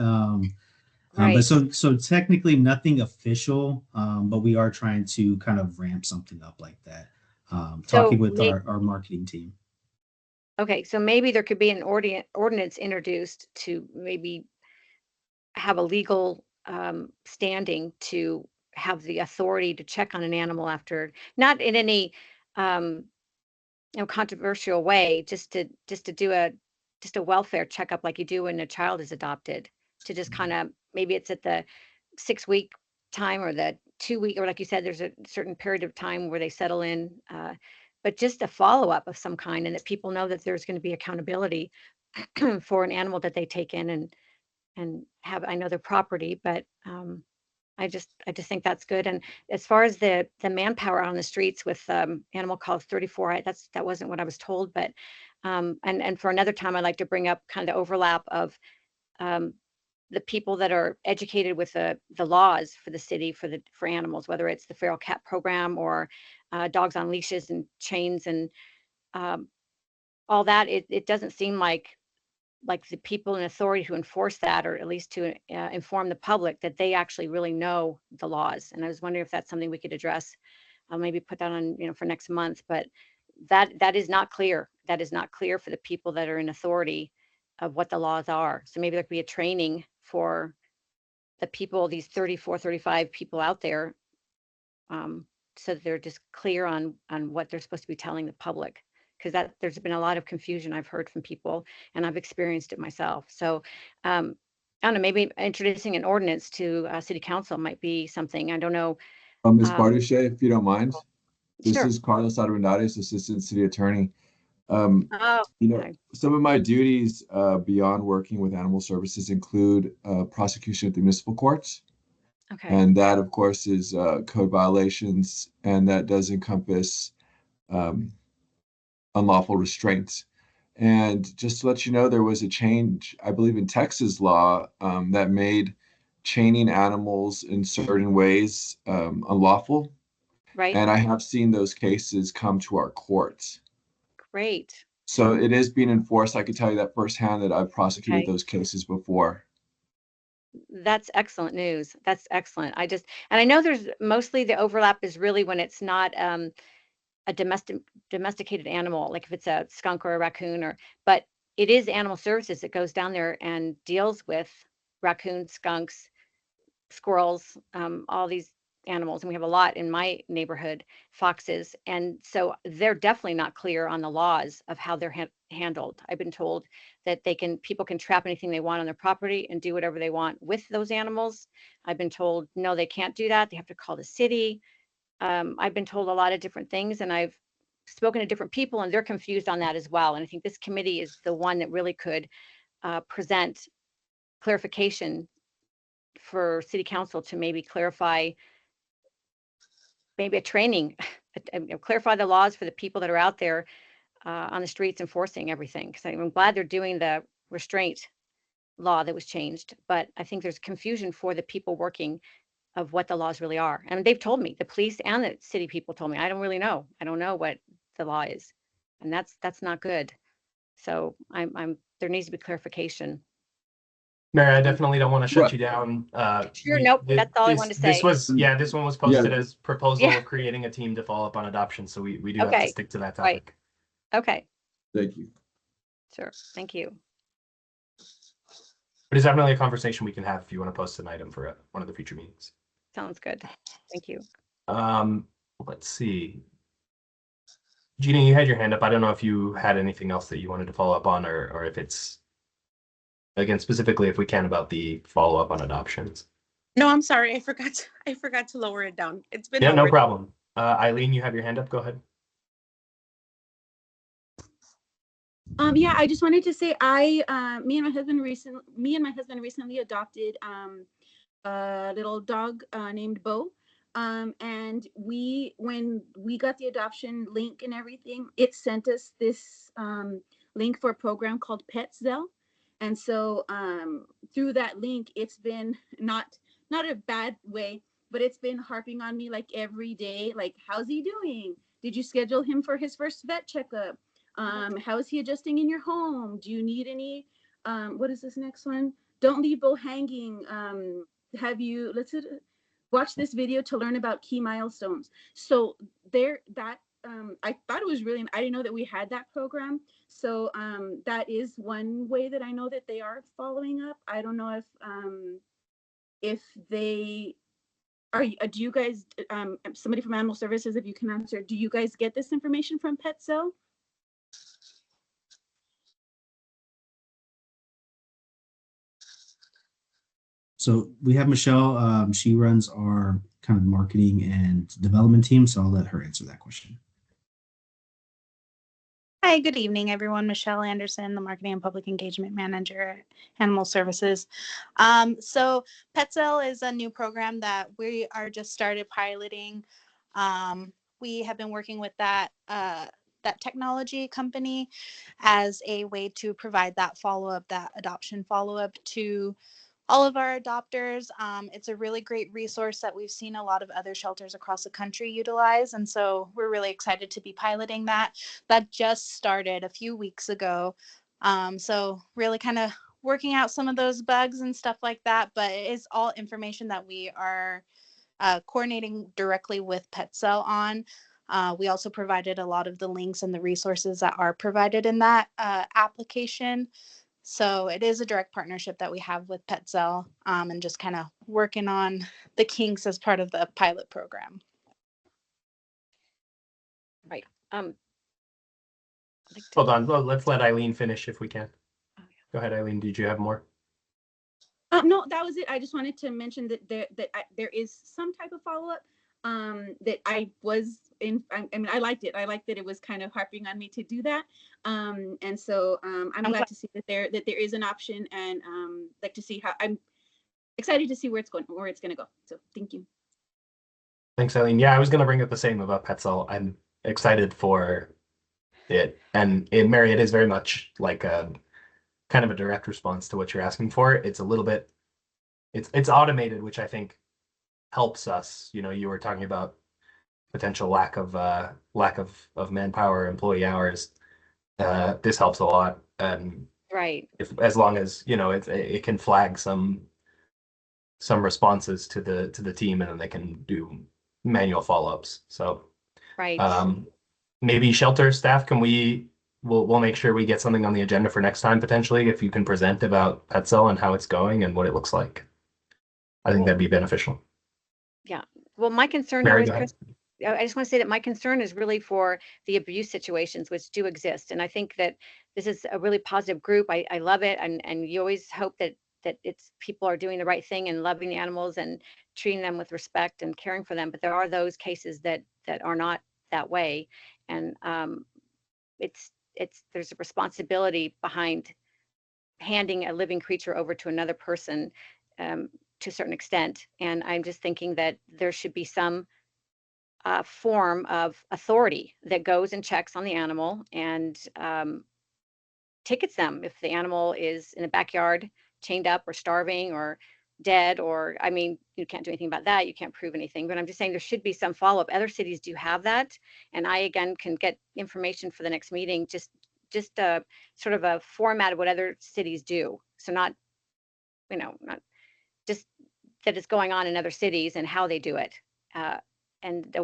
[SPEAKER 7] Right.
[SPEAKER 6] But so technically nothing official, but we are trying to kind of ramp something up like that. Talking with our marketing team.
[SPEAKER 7] Okay, so maybe there could be an ordinance introduced to maybe have a legal standing to have the authority to check on an animal after, not in any controversial way, just to do a welfare checkup like you do when a child is adopted, to just kind of, maybe it's at the 6-week time or the 2-week, or like you said, there's a certain period of time where they settle in, but just a follow-up of some kind, and that people know that there's going to be accountability for an animal that they take in and have, I know their property, but I just think that's good. And as far as the manpower on the streets with animal calls 34, that wasn't what I was told. But and for another time, I'd like to bring up kind of the overlap of the people that are educated with the laws for the city for animals, whether it's the feral cat program or dogs on leashes and chains and all that. It doesn't seem like the people in authority who enforce that, or at least to inform the public, that they actually really know the laws. And I was wondering if that's something we could address. I'll maybe put that on, for next month. But that is not clear. That is not clear for the people that are in authority of what the laws are. So maybe there could be a training for the people, these 34, 35 people out there, so that they're just clear on what they're supposed to be telling the public. Because there's been a lot of confusion I've heard from people, and I've experienced it myself. So I don't know, maybe introducing an ordinance to city council might be something. I don't know.
[SPEAKER 9] Ms. Barduche, if you don't mind, this
[SPEAKER 7] Sure.
[SPEAKER 9] is Carlos Armendariz, Assistant City Attorney.
[SPEAKER 7] Oh, okay.
[SPEAKER 9] Some of my duties beyond working with animal services include prosecution at the municipal courts.
[SPEAKER 7] Okay.
[SPEAKER 9] And that, of course, is code violations, and that does encompass unlawful restraints. And just to let you know, there was a change, I believe, in Texas law that made chaining animals in certain ways unlawful.
[SPEAKER 7] Right.
[SPEAKER 9] And I have seen those cases come to our courts.
[SPEAKER 7] Great.
[SPEAKER 9] So it is being enforced. I can tell you that firsthand, that I've prosecuted those cases before.
[SPEAKER 7] That's excellent news. That's excellent. And I know there's mostly the overlap is really when it's not a domesticated animal, like if it's a skunk or a raccoon, but it is animal services that goes down there and deals with raccoons, skunks, squirrels, all these animals. And we have a lot in my neighborhood, foxes. And so they're definitely not clear on the laws of how they're handled. I've been told that people can trap anything they want on their property and do whatever they want with those animals. I've been told, no, they can't do that. They have to call the city. I've been told a lot of different things, and I've spoken to different people, and they're confused on that as well. And I think this committee is the one that really could present clarification for city council to maybe clarify, maybe a training, clarify the laws for the people that are out there on the streets enforcing everything. Because I'm glad they're doing the restraint law that was changed, but I think there's confusion for the people working of what the laws really are. And they've told me, the police and the city people told me, I don't really know. I don't know what the law is. And that's not good. So there needs to be clarification.
[SPEAKER 1] Mary, I definitely don't want to shut you down.
[SPEAKER 7] Sure, nope, that's all I wanted to say.
[SPEAKER 1] This one was posted as proposal of creating a team to follow up on adoption. So we do have to stick to that topic.
[SPEAKER 7] Right. Okay.
[SPEAKER 9] Thank you.
[SPEAKER 7] Sure, thank you.
[SPEAKER 1] But it's definitely a conversation we can have if you want to post an item for one of the future meetings.
[SPEAKER 7] Sounds good. Thank you.
[SPEAKER 1] Let's see. Gina, you had your hand up. I don't know if you had anything else that you wanted to follow up on, or if it's, again, specifically if we can, about the follow up on adoptions.
[SPEAKER 8] No, I'm sorry. I forgot to lower it down. It's been
[SPEAKER 1] no problem. Eileen, you have your hand up. Go ahead.
[SPEAKER 5] Yeah, I just wanted to say me and my husband recently adopted a little dog named Bo. And when we got the adoption link and everything, it sent us this link for a program called PetZell. And so through that link, it's been not a bad way, but it's been harping on me like every day, like, how's he doing? Did you schedule him for his first vet checkup? How is he adjusting in your home? Do you need any, what is this next one? Don't leave Bo hanging. Watch this video to learn about key milestones. So I thought it was really, I didn't know that we had that program. So that is one way that I know that they are following up. I don't know if they are, do you guys, somebody from Animal Services, if you can answer, do you guys get this information from PetZell?
[SPEAKER 6] So we have Michelle. She runs our kind of marketing and development team. So I'll let her answer that question.
[SPEAKER 8] Hi,
[SPEAKER 10] Hi, good evening, everyone. Michelle Anderson, the Marketing and Public Engagement Manager at Animal Services. So PetCell is a new program that we are just started piloting. We have been working with that technology company as a way to provide that follow-up, that adoption follow-up to all of our adopters. It's a really great resource that we've seen a lot of other shelters across the country utilize. And so we're really excited to be piloting that. That just started a few weeks ago. So really kind of working out some of those bugs and stuff like that. But it is all information that we are coordinating directly with PetCell on. We also provided a lot of the links and the resources that are provided in that application. So it is a direct partnership that we have with PetCell, and just kind of working on the kinks as part of the pilot program.
[SPEAKER 7] Right.
[SPEAKER 1] Hold on. Well, let's let Eileen finish if we can. Go ahead, Eileen. Did you have more?
[SPEAKER 5] No, that was it. I just wanted to mention that there is some type of follow-up that I was in. I mean, I liked it. I liked that it was kind of harping on me to do that. And so I'm glad to see that there is an option, and like to see how I'm excited to see where it's going to go. So thank you.
[SPEAKER 1] Thanks, Eileen. Yeah, I was going to bring up the same about PetCell. I'm excited for it. And Mary, it is very much like a kind of a direct response to what you're asking for. It's a little bit, it's automated, which I think helps us. You know, you were talking about potential lack of manpower, employee hours. This helps a lot.
[SPEAKER 7] Right.
[SPEAKER 1] As long as, you know, it can flag some responses to the team, and then they can do manual follow-ups. So
[SPEAKER 7] right.
[SPEAKER 1] Maybe shelter staff, we'll make sure we get something on the agenda for next time, potentially, if you can present about PetCell and how it's going and what it looks like. I think that'd be beneficial.
[SPEAKER 7] Yeah. Well, my concern
[SPEAKER 1] Mary,
[SPEAKER 7] always, Chris, I just want to say that my concern is really for the abuse situations which do exist. And I think that this is a really positive group. I love it. And you always hope that it's people are doing the right thing and loving the animals and treating them with respect and caring for them. But there are those cases that are not that way. And there's a responsibility behind handing a living creature over to another person to a certain extent. And I'm just thinking that there should be some form of authority that goes and checks on the animal and tickets them if the animal is in the backyard chained up or starving or dead, or I mean, you can't do anything about that. You can't prove anything, but I'm just saying there should be some follow-up. Other cities do have that. And I, again, can get information for the next meeting, just sort of a format of what other cities do. So not, you know, not just that it's going on in other cities and how they do it. And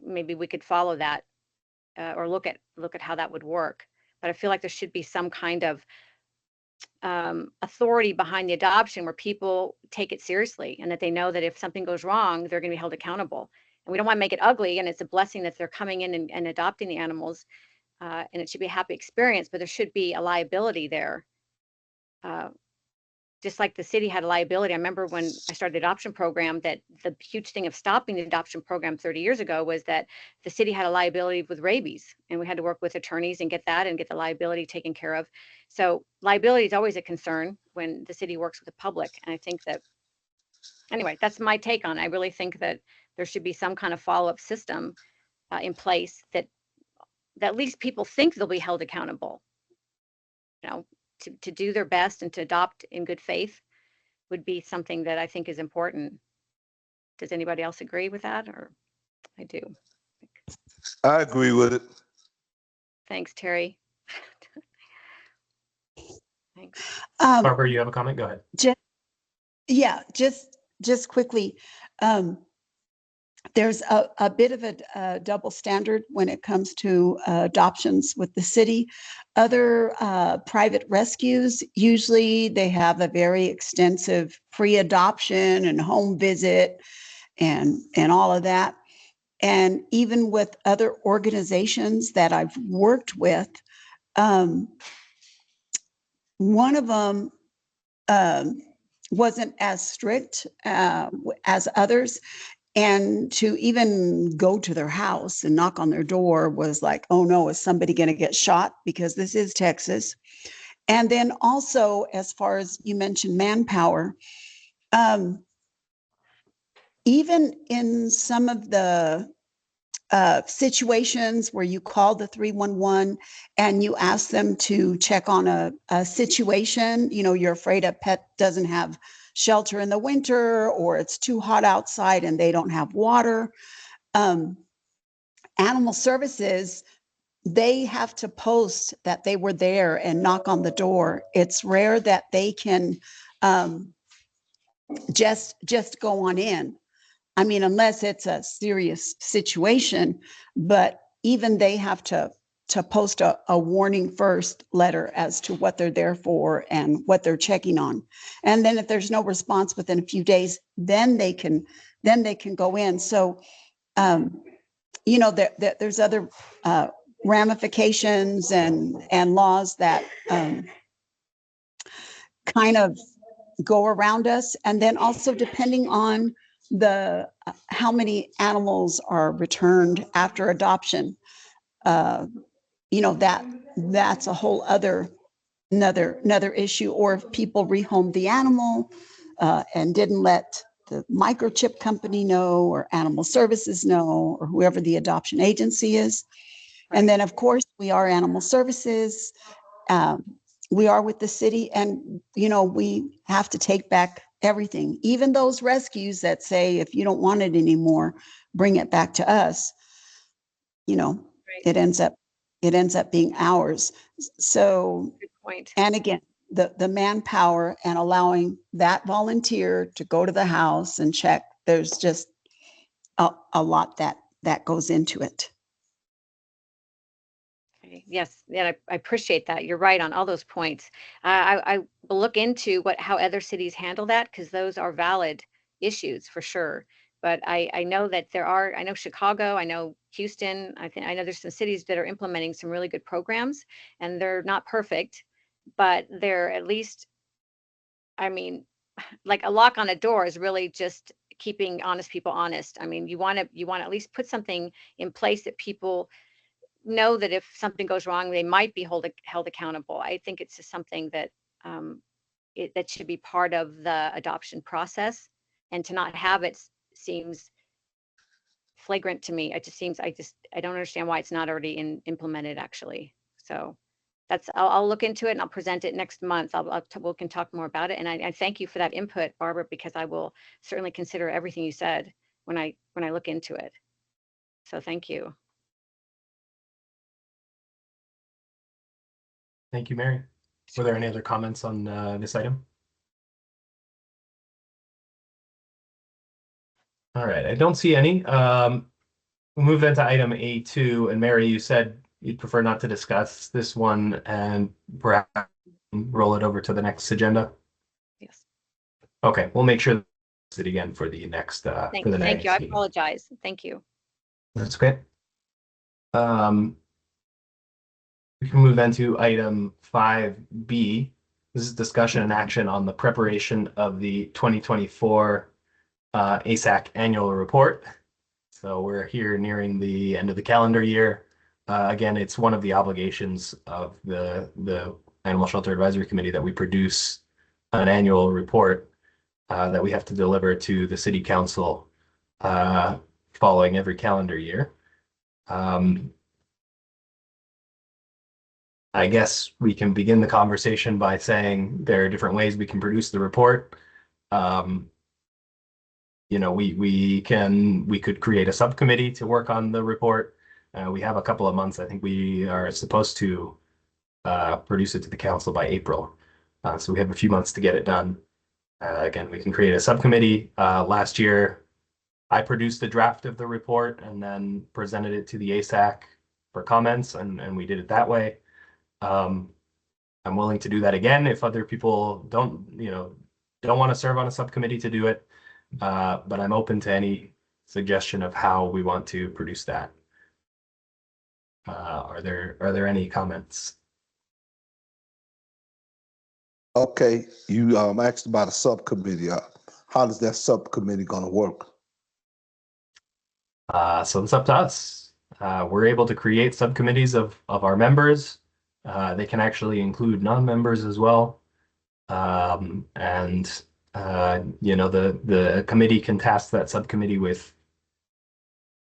[SPEAKER 7] maybe we could follow that or look at how that would work. But I feel like there should be some kind of authority behind the adoption where people take it seriously and that they know that if something goes wrong, they're going to be held accountable. And we don't want to make it ugly. And it's a blessing that they're coming in and adopting the animals. And it should be a happy experience, but there should be a liability there. Just like the city had a liability. I remember when I started the adoption program that the huge thing of stopping the adoption program 30 years ago was that the city had a liability with rabies, and we had to work with attorneys and get the liability taken care of. So liability is always a concern when the city works with the public. And I think that, anyway, that's my take on it. I really think that there should be some kind of follow-up system in place that at least people think they'll be held accountable. You know, to do their best and to adopt in good faith would be something that I think is important. Does anybody else agree with that? Or I do.
[SPEAKER 11] I agree with it.
[SPEAKER 7] Thanks, Terry. Thanks.
[SPEAKER 1] Barbara, you have a comment? Go ahead.
[SPEAKER 12] Just quickly. There's a bit of a double standard when it comes to adoptions with the city. Other private rescues, usually they have a very extensive pre-adoption and home visit and all of that. And even with other organizations that I've worked with, one of them wasn't as strict as others. And to even go to their house and knock on their door was like, oh no, is somebody going to get shot? Because this is Texas. And then also, as far as you mentioned manpower, even in some of the situations where you call the 311 and you ask them to check on a situation, you know, you're afraid a pet doesn't have shelter in the winter or it's too hot outside and they don't have water. Animal services, they have to post that they were there and knock on the door. It's rare that they can just go on in. I mean, unless it's a serious situation, but even they have to post a warning first letter as to what they're there for and what they're checking on. And then if there's no response within a few days, then they can go in. So, you know, there's other ramifications and laws that kind of go around us. And then also depending on the how many animals are returned after adoption, you know, that's a whole another issue. Or if people rehome the animal and didn't let the microchip company know, or animal services know, or whoever the adoption agency is. And then of course we are animal services. We are with the city, and you know, we have to take back everything, even those rescues that say, if you don't want it anymore, bring it back to us. You know,
[SPEAKER 7] Right.
[SPEAKER 12] it ends up being ours. So,
[SPEAKER 7] Good point.
[SPEAKER 12] and again, the manpower and allowing that volunteer to go to the house and check, there's just a lot that goes into it.
[SPEAKER 7] Okay. Yes, yeah, I appreciate that. You're right on all those points. I will look into how other cities handle that, because those are valid issues for sure. But I know that I know Chicago, I know Houston, I know there's some cities that are implementing some really good programs, and they're not perfect, but they're at least, I mean, like a lock on a door is really just keeping honest people honest. I mean, you want to at least put something in place that people know that if something goes wrong, they might be held accountable. I think it's just something that that should be part of the adoption process, and to not have it seems flagrant to me. It just seems I don't understand why it's not already implemented actually. So I'll look into it and I'll present it next month. We can talk more about it. And I thank you for that input, Barbara, because I will certainly consider everything you said when I look into it. So thank you.
[SPEAKER 1] Thank you, Mary. Were there any other comments on this item? All right, I don't see any. We'll move then to item A2. And Mary, you said you'd prefer not to discuss this one and perhaps roll it over to the next agenda.
[SPEAKER 7] Yes.
[SPEAKER 1] Okay, we'll make sure it again for the next
[SPEAKER 7] Thank you. I apologize. Thank you.
[SPEAKER 1] That's okay. We can move then to item 5B. This is discussion and action on the preparation of the 2024 ASAC annual report. So we're here nearing the end of the calendar year. Again, it's one of the obligations of the Animal Shelter Advisory Committee that we produce an annual report that we have to deliver to the City Council following every calendar year. I guess we can begin the conversation by saying there are different ways we can produce the report. You know, we could create a subcommittee to work on the report. We have a couple of months. I think we are supposed to produce it to the council by April. So we have a few months to get it done. Again, we can create a subcommittee. Last year, I produced the draft of the report and then presented it to the ASAC for comments, and we did it that way. I'm willing to do that again if other people don't want to serve on a subcommittee to do it. But I'm open to any suggestion of how we want to produce that. Are there any comments?
[SPEAKER 11] Okay, you asked about a subcommittee. How is that subcommittee going to work?
[SPEAKER 1] So it's up to us. We're able to create subcommittees of our members. They can actually include non-members as well. And the committee can task that subcommittee with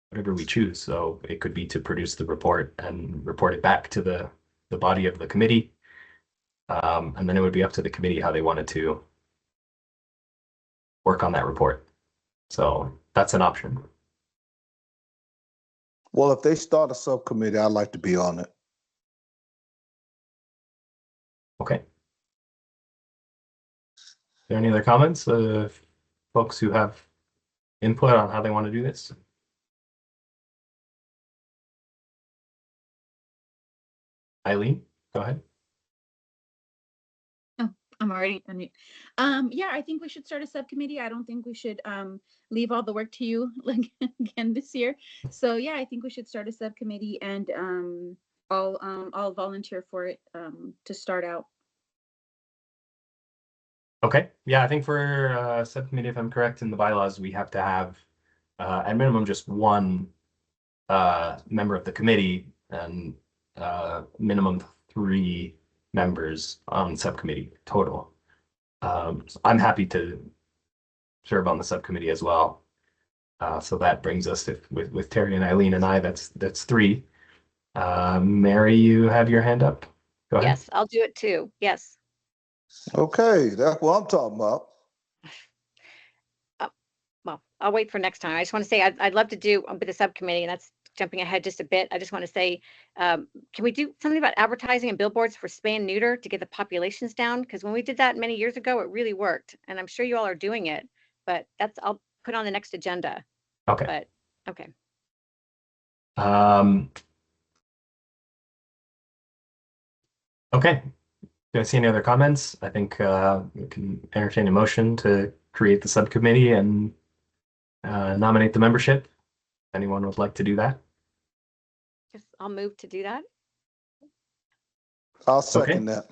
[SPEAKER 1] whatever we choose. So it could be to produce the report and report it back to the body of the committee. And then it would be up to the committee how they wanted to work on that report. So that's an option.
[SPEAKER 11] Well, if they start a subcommittee, I'd like to be on it.
[SPEAKER 1] Okay. Are there any other comments of folks who have input on how they want to do this? Eileen, go ahead.
[SPEAKER 5] Oh, I'm already unmute. Yeah, I think we should start a subcommittee. I don't think we should leave all the work to you like again this year. So yeah, I think we should start a subcommittee, and I'll volunteer for it to start out.
[SPEAKER 1] Okay. Yeah, I think for subcommittee, if I'm correct in the bylaws, we have to have at minimum just one member of the committee and minimum 3 members on subcommittee total. So I'm happy to serve on the subcommittee as well. So that brings us with Terry and Eileen and I, that's 3. Mary, you have your hand up. Go ahead.
[SPEAKER 7] Yes, I'll do it too. Yes.
[SPEAKER 11] Okay, that's what I'm talking about.
[SPEAKER 7] Well, I'll wait for next time. I just want to say I'd love to do with the subcommittee, and that's jumping ahead just a bit. I just want to say, can we do something about advertising and billboards for spay and neuter to get the populations down? Because when we did that many years ago, it really worked, and I'm sure you all are doing it. But I'll put on the next agenda.
[SPEAKER 1] Okay.
[SPEAKER 7] But okay.
[SPEAKER 1] Okay. Do I see any other comments? I think we can entertain a motion to create the subcommittee and nominate the membership. Anyone would like to do that?
[SPEAKER 7] Yes, I'll move to do that.
[SPEAKER 11] I'll second that.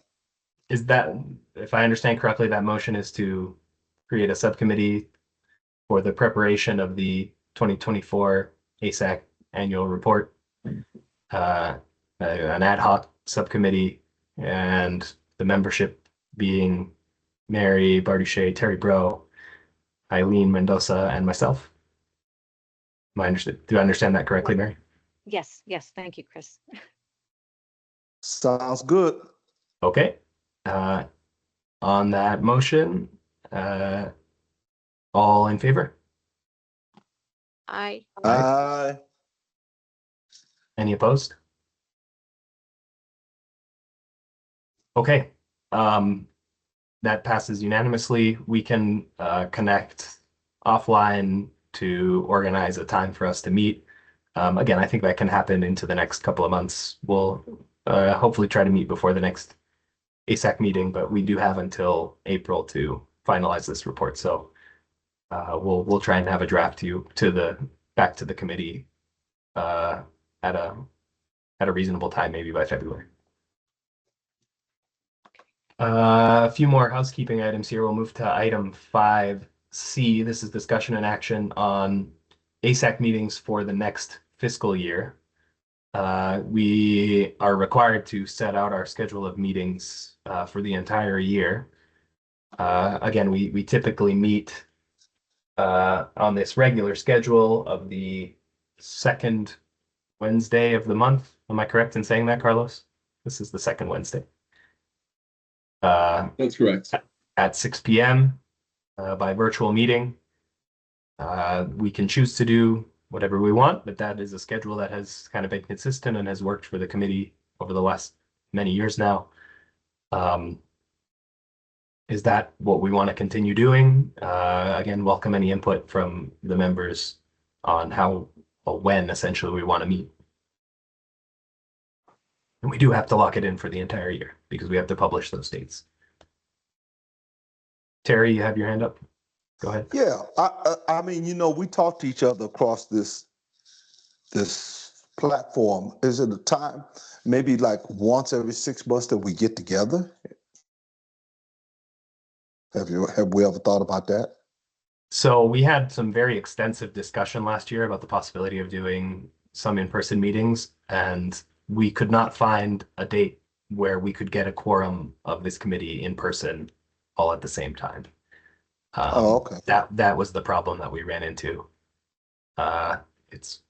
[SPEAKER 1] Is that, if I understand correctly, that motion is to create a subcommittee for the preparation of the 2024 ASAC annual report, an ad hoc subcommittee, and the membership being Mary Barduche, Terry Bro, Eileen Mendoza, and myself. Do I understand that correctly, Mary?
[SPEAKER 7] Yes, yes. Thank you, Chris.
[SPEAKER 11] Sounds good.
[SPEAKER 1] Okay. On that motion, all in favor?
[SPEAKER 7] Aye.
[SPEAKER 11] Aye.
[SPEAKER 1] Any opposed? Okay. That passes unanimously. We can connect offline to organize a time for us to meet. Again, I think that can happen into the next couple of months. We'll hopefully try to meet before the next ASAC meeting, but we do have until April to finalize this report. So we'll try and have a draft back to the committee at a reasonable time, maybe by February. A few more housekeeping items here. We'll move to item 5C. This is discussion and action on ASAC meetings for the next fiscal year. We are required to set out our schedule of meetings for the entire year. Again, we typically meet on this regular schedule of the second Wednesday of the month. Am I correct in saying that, Carlos? This is the second Wednesday.
[SPEAKER 9] That's correct.
[SPEAKER 1] At 6 p.m. By virtual meeting. We can choose to do whatever we want, but that is a schedule that has kind of been consistent and has worked for the committee over the last many years now. Is that what we want to continue doing? Again, welcome any input from the members on how or when essentially we want to meet. And we do have to lock it in for the entire year because we have to publish those dates. Terry, you have your hand up. Go ahead.
[SPEAKER 11] Yeah, I mean, we talk to each other across this platform. Is it a time, maybe like once every 6 months that we get together? Have we ever thought about that?
[SPEAKER 1] So we had some very extensive discussion last year about the possibility of doing some in-person meetings, and we could not find a date where we could get a quorum of this committee in person all at the same time.
[SPEAKER 11] Oh, okay.
[SPEAKER 1] That was the problem that we ran into. It's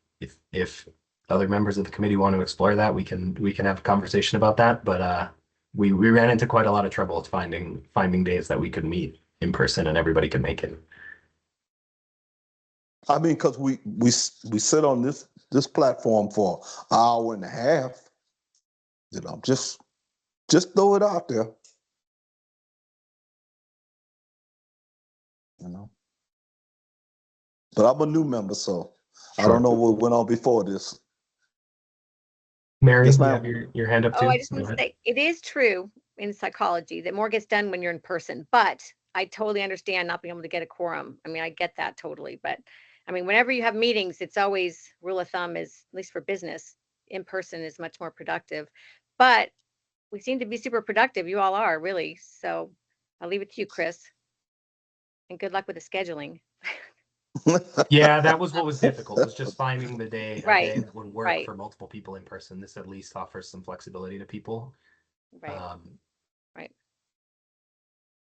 [SPEAKER 1] if other members of the committee want to explore that, we can have a conversation about that. But we ran into quite a lot of trouble finding days that we could meet in person and everybody could make it.
[SPEAKER 11] I mean, because we sit on this platform for an hour and a half. You know, just throw it out there. You know. But I'm a new member, so I don't know what went on before this.
[SPEAKER 1] Mary,
[SPEAKER 11] Yes,
[SPEAKER 1] you
[SPEAKER 11] ma'am.
[SPEAKER 1] have your hand up too.
[SPEAKER 7] Oh, I just want
[SPEAKER 1] Go
[SPEAKER 7] to
[SPEAKER 1] ahead.
[SPEAKER 7] say, it is true in psychology that more gets done when you're in person, but I totally understand not being able to get a quorum. I mean, I get that totally, but I mean, whenever you have meetings, it's always rule of thumb is, at least for business, in person is much more productive. But we seem to be super productive. You all are really. So I'll leave it to you, Chris. And good luck with the scheduling.
[SPEAKER 1] Yeah, that was what was difficult, was just finding a day
[SPEAKER 7] Right,
[SPEAKER 1] that would work
[SPEAKER 7] right.
[SPEAKER 1] for multiple people in person. This at least offers some flexibility to people.
[SPEAKER 7] Right.
[SPEAKER 1] Um,
[SPEAKER 7] Right.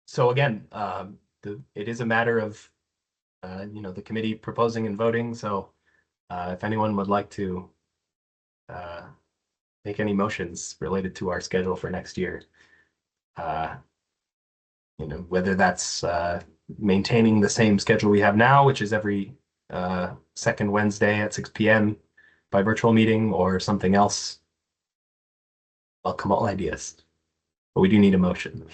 [SPEAKER 1] So again, it is a matter of the committee proposing and voting. So if anyone would like to uh, make any motions related to our schedule for next year, uh, whether that's maintaining the same schedule we have now, which is every second Wednesday at 6 p.m. by virtual meeting, or something else, welcome all ideas. But we do need a motion.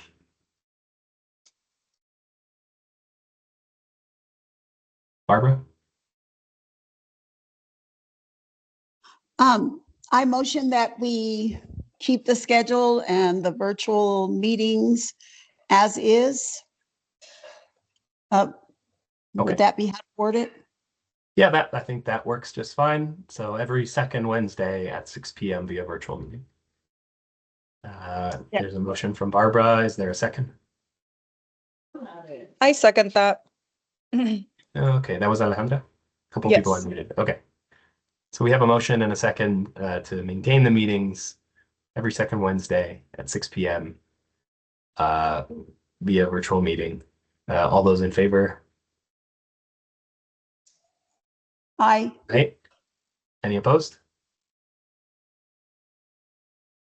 [SPEAKER 1] Barbara?
[SPEAKER 12] I motion that we keep the schedule and the virtual meetings as is.
[SPEAKER 1] Okay.
[SPEAKER 12] Would that be how to word it?
[SPEAKER 1] Yeah, I think that works just fine. So every second Wednesday at 6 p.m. via virtual meeting. There's a motion from Barbara. Is there a second?
[SPEAKER 13] I second that.
[SPEAKER 1] Okay, that was Alejandra. A couple
[SPEAKER 13] Yes.
[SPEAKER 1] people unmuted. Okay. So we have a motion and a second to maintain the meetings every second Wednesday at 6 p.m. Via virtual meeting. All those in favor?
[SPEAKER 12] Aye.
[SPEAKER 1] Right? Any opposed?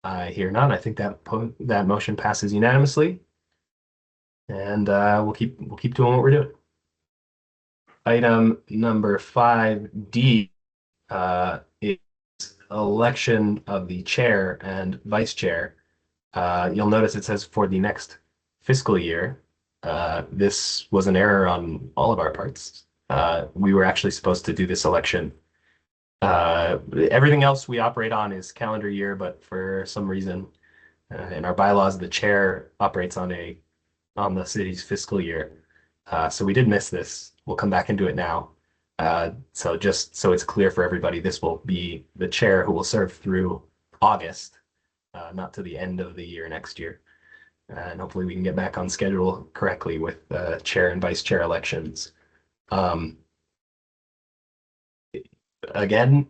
[SPEAKER 1] I hear none. I think that motion passes unanimously, and we'll keep doing what we're doing. Item number 5D is election of the chair and vice chair. You'll notice it says for the next fiscal year. This was an error on all of our parts. We were actually supposed to do this election. Everything else we operate on is calendar year, but for some reason in our bylaws, the chair operates on the city's fiscal year. So we did miss this. We'll come back and do it now. So just so it's clear for everybody, this will be the chair who will serve through August, not to the end of the year next year. And hopefully we can get back on schedule correctly with chair and vice chair elections. Again,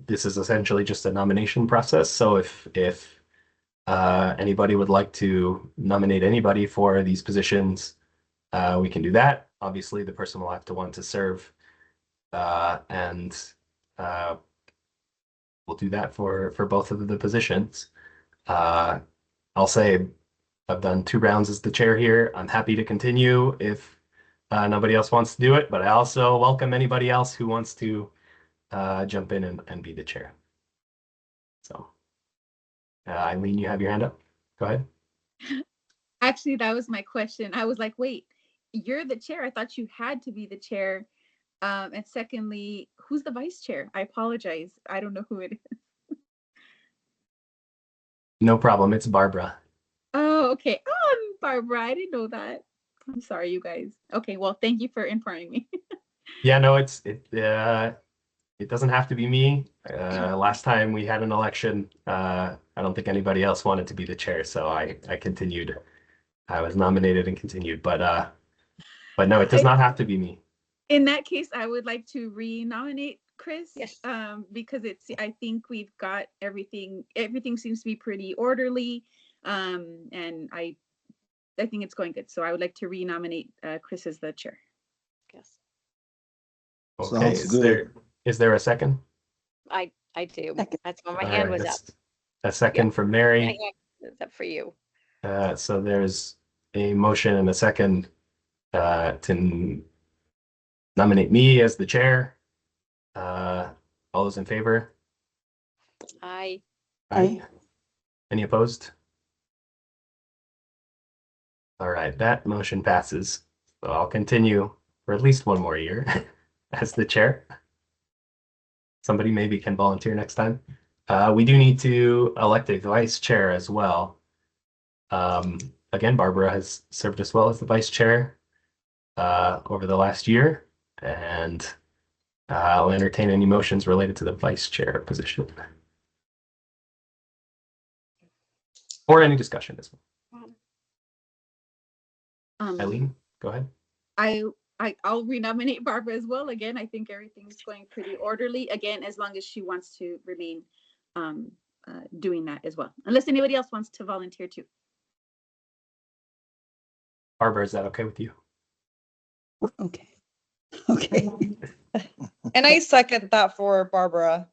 [SPEAKER 1] this is essentially just a nomination process. So if anybody would like to nominate anybody for these positions, we can do that. Obviously, the person will have to want to serve, and we'll do that for both of the positions. I'll say I've done 2 rounds as the chair here. I'm happy to continue if nobody else wants to do it, but I also welcome anybody else who wants to jump in and be the chair. So, Eileen, you have your hand up. Go ahead.
[SPEAKER 5] Actually, that was my question. I was like, wait, you're the chair. I thought you had to be the chair. And secondly, who's the vice chair? I apologize. I don't know who it is.
[SPEAKER 1] No problem. It's Barbara.
[SPEAKER 5] Oh, okay. Oh, Barbara. I didn't know that. I'm sorry, you guys. Okay, well, thank you for informing me.
[SPEAKER 1] Yeah, no, it doesn't have to be me. Last time we had an election, I don't think anybody else wanted to be the chair, so I continued. I was nominated and continued, but But no, it does not have to be me.
[SPEAKER 5] In that case, I would like to re-nominate Chris.
[SPEAKER 7] Yes.
[SPEAKER 5] Because I think we've got everything seems to be pretty orderly. And I think it's going good. So I would like to re-nominate Chris as the chair.
[SPEAKER 7] Yes.
[SPEAKER 1] Okay,
[SPEAKER 11] Sounds good.
[SPEAKER 1] Is there a second?
[SPEAKER 7] I do.
[SPEAKER 12] Second.
[SPEAKER 7] That's when my
[SPEAKER 1] All
[SPEAKER 7] hand
[SPEAKER 1] right,
[SPEAKER 7] was up.
[SPEAKER 1] a second from Mary.
[SPEAKER 7] My hand is up for you.
[SPEAKER 1] So there's a motion and a second to nominate me as the chair. All those in favor?
[SPEAKER 7] I
[SPEAKER 12] Aye.
[SPEAKER 1] Any opposed? All right, that motion passes. So I'll continue for at least one more year as the chair. Somebody maybe can volunteer next time. We do need to elect a vice chair as well. Again, Barbara has served us well as the vice chair over the last year, and I'll entertain any motions related to the vice chair position. Or any discussion as well. Eileen, go ahead.
[SPEAKER 5] I'll renominate Barbara as well. Again, I think everything's going pretty orderly. Again, as long as she wants to remain doing that as well. Unless anybody else wants to volunteer too.
[SPEAKER 1] Barbara, is that okay with you?
[SPEAKER 12] Okay. Okay.
[SPEAKER 13] And I second that for Barbara.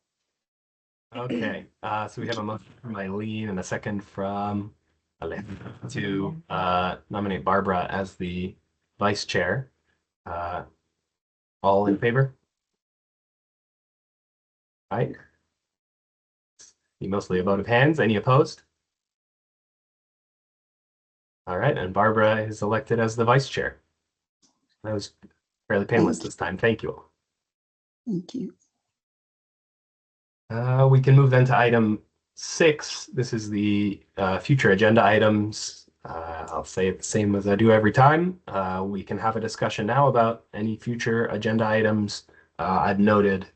[SPEAKER 1] Okay, so we have a motion from Eileen and a second from Alex to nominate Barbara as the vice chair. All in favor? Right. Mostly a vote of hands. Any opposed? All right, and Barbara is elected as the vice chair. That was fairly painless this time. Thank you all.
[SPEAKER 12] Thank you.
[SPEAKER 1] We can move then to item 6. This is the future agenda items. I'll say it the same as I do every time. We can have a discussion now about any future agenda items. I've noted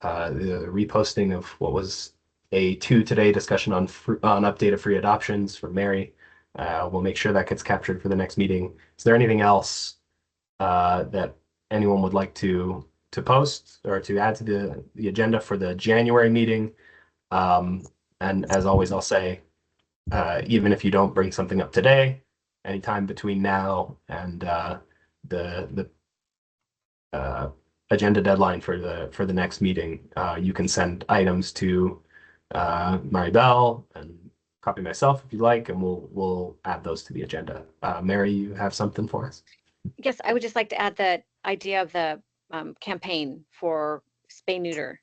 [SPEAKER 1] the reposting of what was a 2 today discussion on update of free adoptions from Mary. We'll make sure that gets captured for the next meeting. Is there anything else that anyone would like to post or to add to the agenda for the January meeting? And as always, I'll say, even if you don't bring something up today, anytime between now and the agenda deadline for the next meeting, you can send items to Maribel and copy myself if you like, and we'll add those to the agenda. Mary, you have something for us?
[SPEAKER 7] Yes, I would just like to add the idea of the campaign for spay neuter,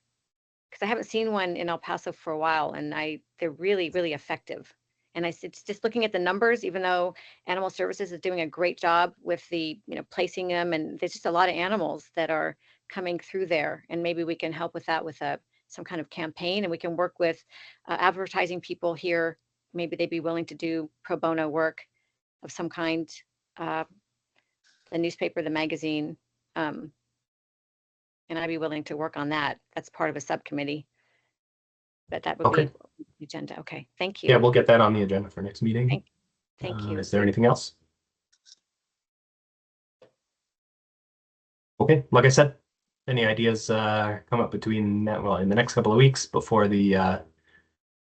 [SPEAKER 7] because I haven't seen one in El Paso for a while, and they're really, really effective. And it's just looking at the numbers, even though Animal Services is doing a great job with the, placing them, and there's just a lot of animals that are coming through there, and maybe we can help with that with some kind of campaign, and we can work with advertising people here. Maybe they'd be willing to do pro bono work of some kind, the newspaper, the magazine, and I'd be willing to work on that. That's part of a subcommittee, but that would
[SPEAKER 1] Okay.
[SPEAKER 7] be the agenda. Okay, thank you.
[SPEAKER 1] Yeah, we'll get that on the agenda for next meeting.
[SPEAKER 7] Thank you.
[SPEAKER 1] Is there anything else? Okay, like I said, any ideas come up between now, well, in the next couple of weeks before the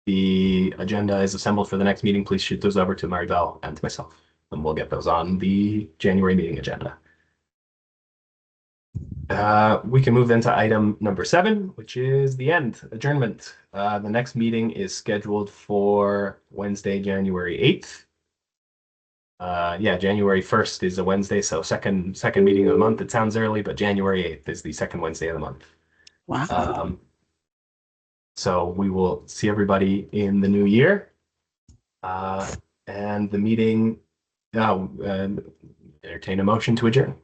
[SPEAKER 1] agenda is assembled for the next meeting, please shoot those over to Maribel and to myself, and we'll get those on the January meeting agenda. We can move then to item number 7, which is the adjournment. The next meeting is scheduled for Wednesday, January 8th. Yeah, January 1st is a Wednesday, so second meeting of the month. It sounds early, but January 8th is the second Wednesday of the month.
[SPEAKER 12] Wow.
[SPEAKER 1] So we will see everybody in the new year. And the meeting, entertain a motion to adjourn.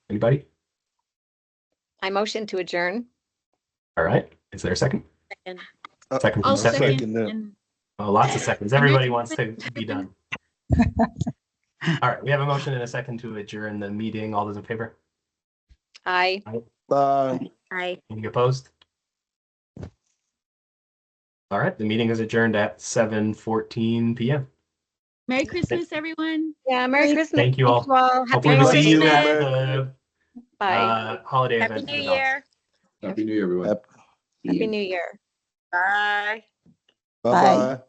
[SPEAKER 1] Anybody?
[SPEAKER 7] I motion to adjourn.
[SPEAKER 1] All right. Is there a second?
[SPEAKER 5] Second.
[SPEAKER 1] Second from
[SPEAKER 5] I'll
[SPEAKER 1] Stephanie.
[SPEAKER 5] second. And
[SPEAKER 1] Oh, lots of seconds. Everybody wants to be done. All right. We have a motion and a second to adjourn the meeting. All those in favor?
[SPEAKER 7] Aye.
[SPEAKER 11] Bye.
[SPEAKER 5] Aye.
[SPEAKER 1] Any opposed? All right. The meeting is adjourned at 7:14 p.m.
[SPEAKER 5] Merry Christmas, everyone.
[SPEAKER 7] Yeah, Merry Christmas.
[SPEAKER 1] Thank you all. Hopefully
[SPEAKER 7] Happy
[SPEAKER 1] we'll see you at
[SPEAKER 13] Christmas.
[SPEAKER 1] the
[SPEAKER 7] Bye.
[SPEAKER 1] holiday
[SPEAKER 10] Happy
[SPEAKER 1] event.
[SPEAKER 10] New
[SPEAKER 1] in the Dallas.
[SPEAKER 10] Year.
[SPEAKER 9] Happy New Year, everyone.
[SPEAKER 7] Happy New Year.
[SPEAKER 10] Bye.
[SPEAKER 11] Bye-bye.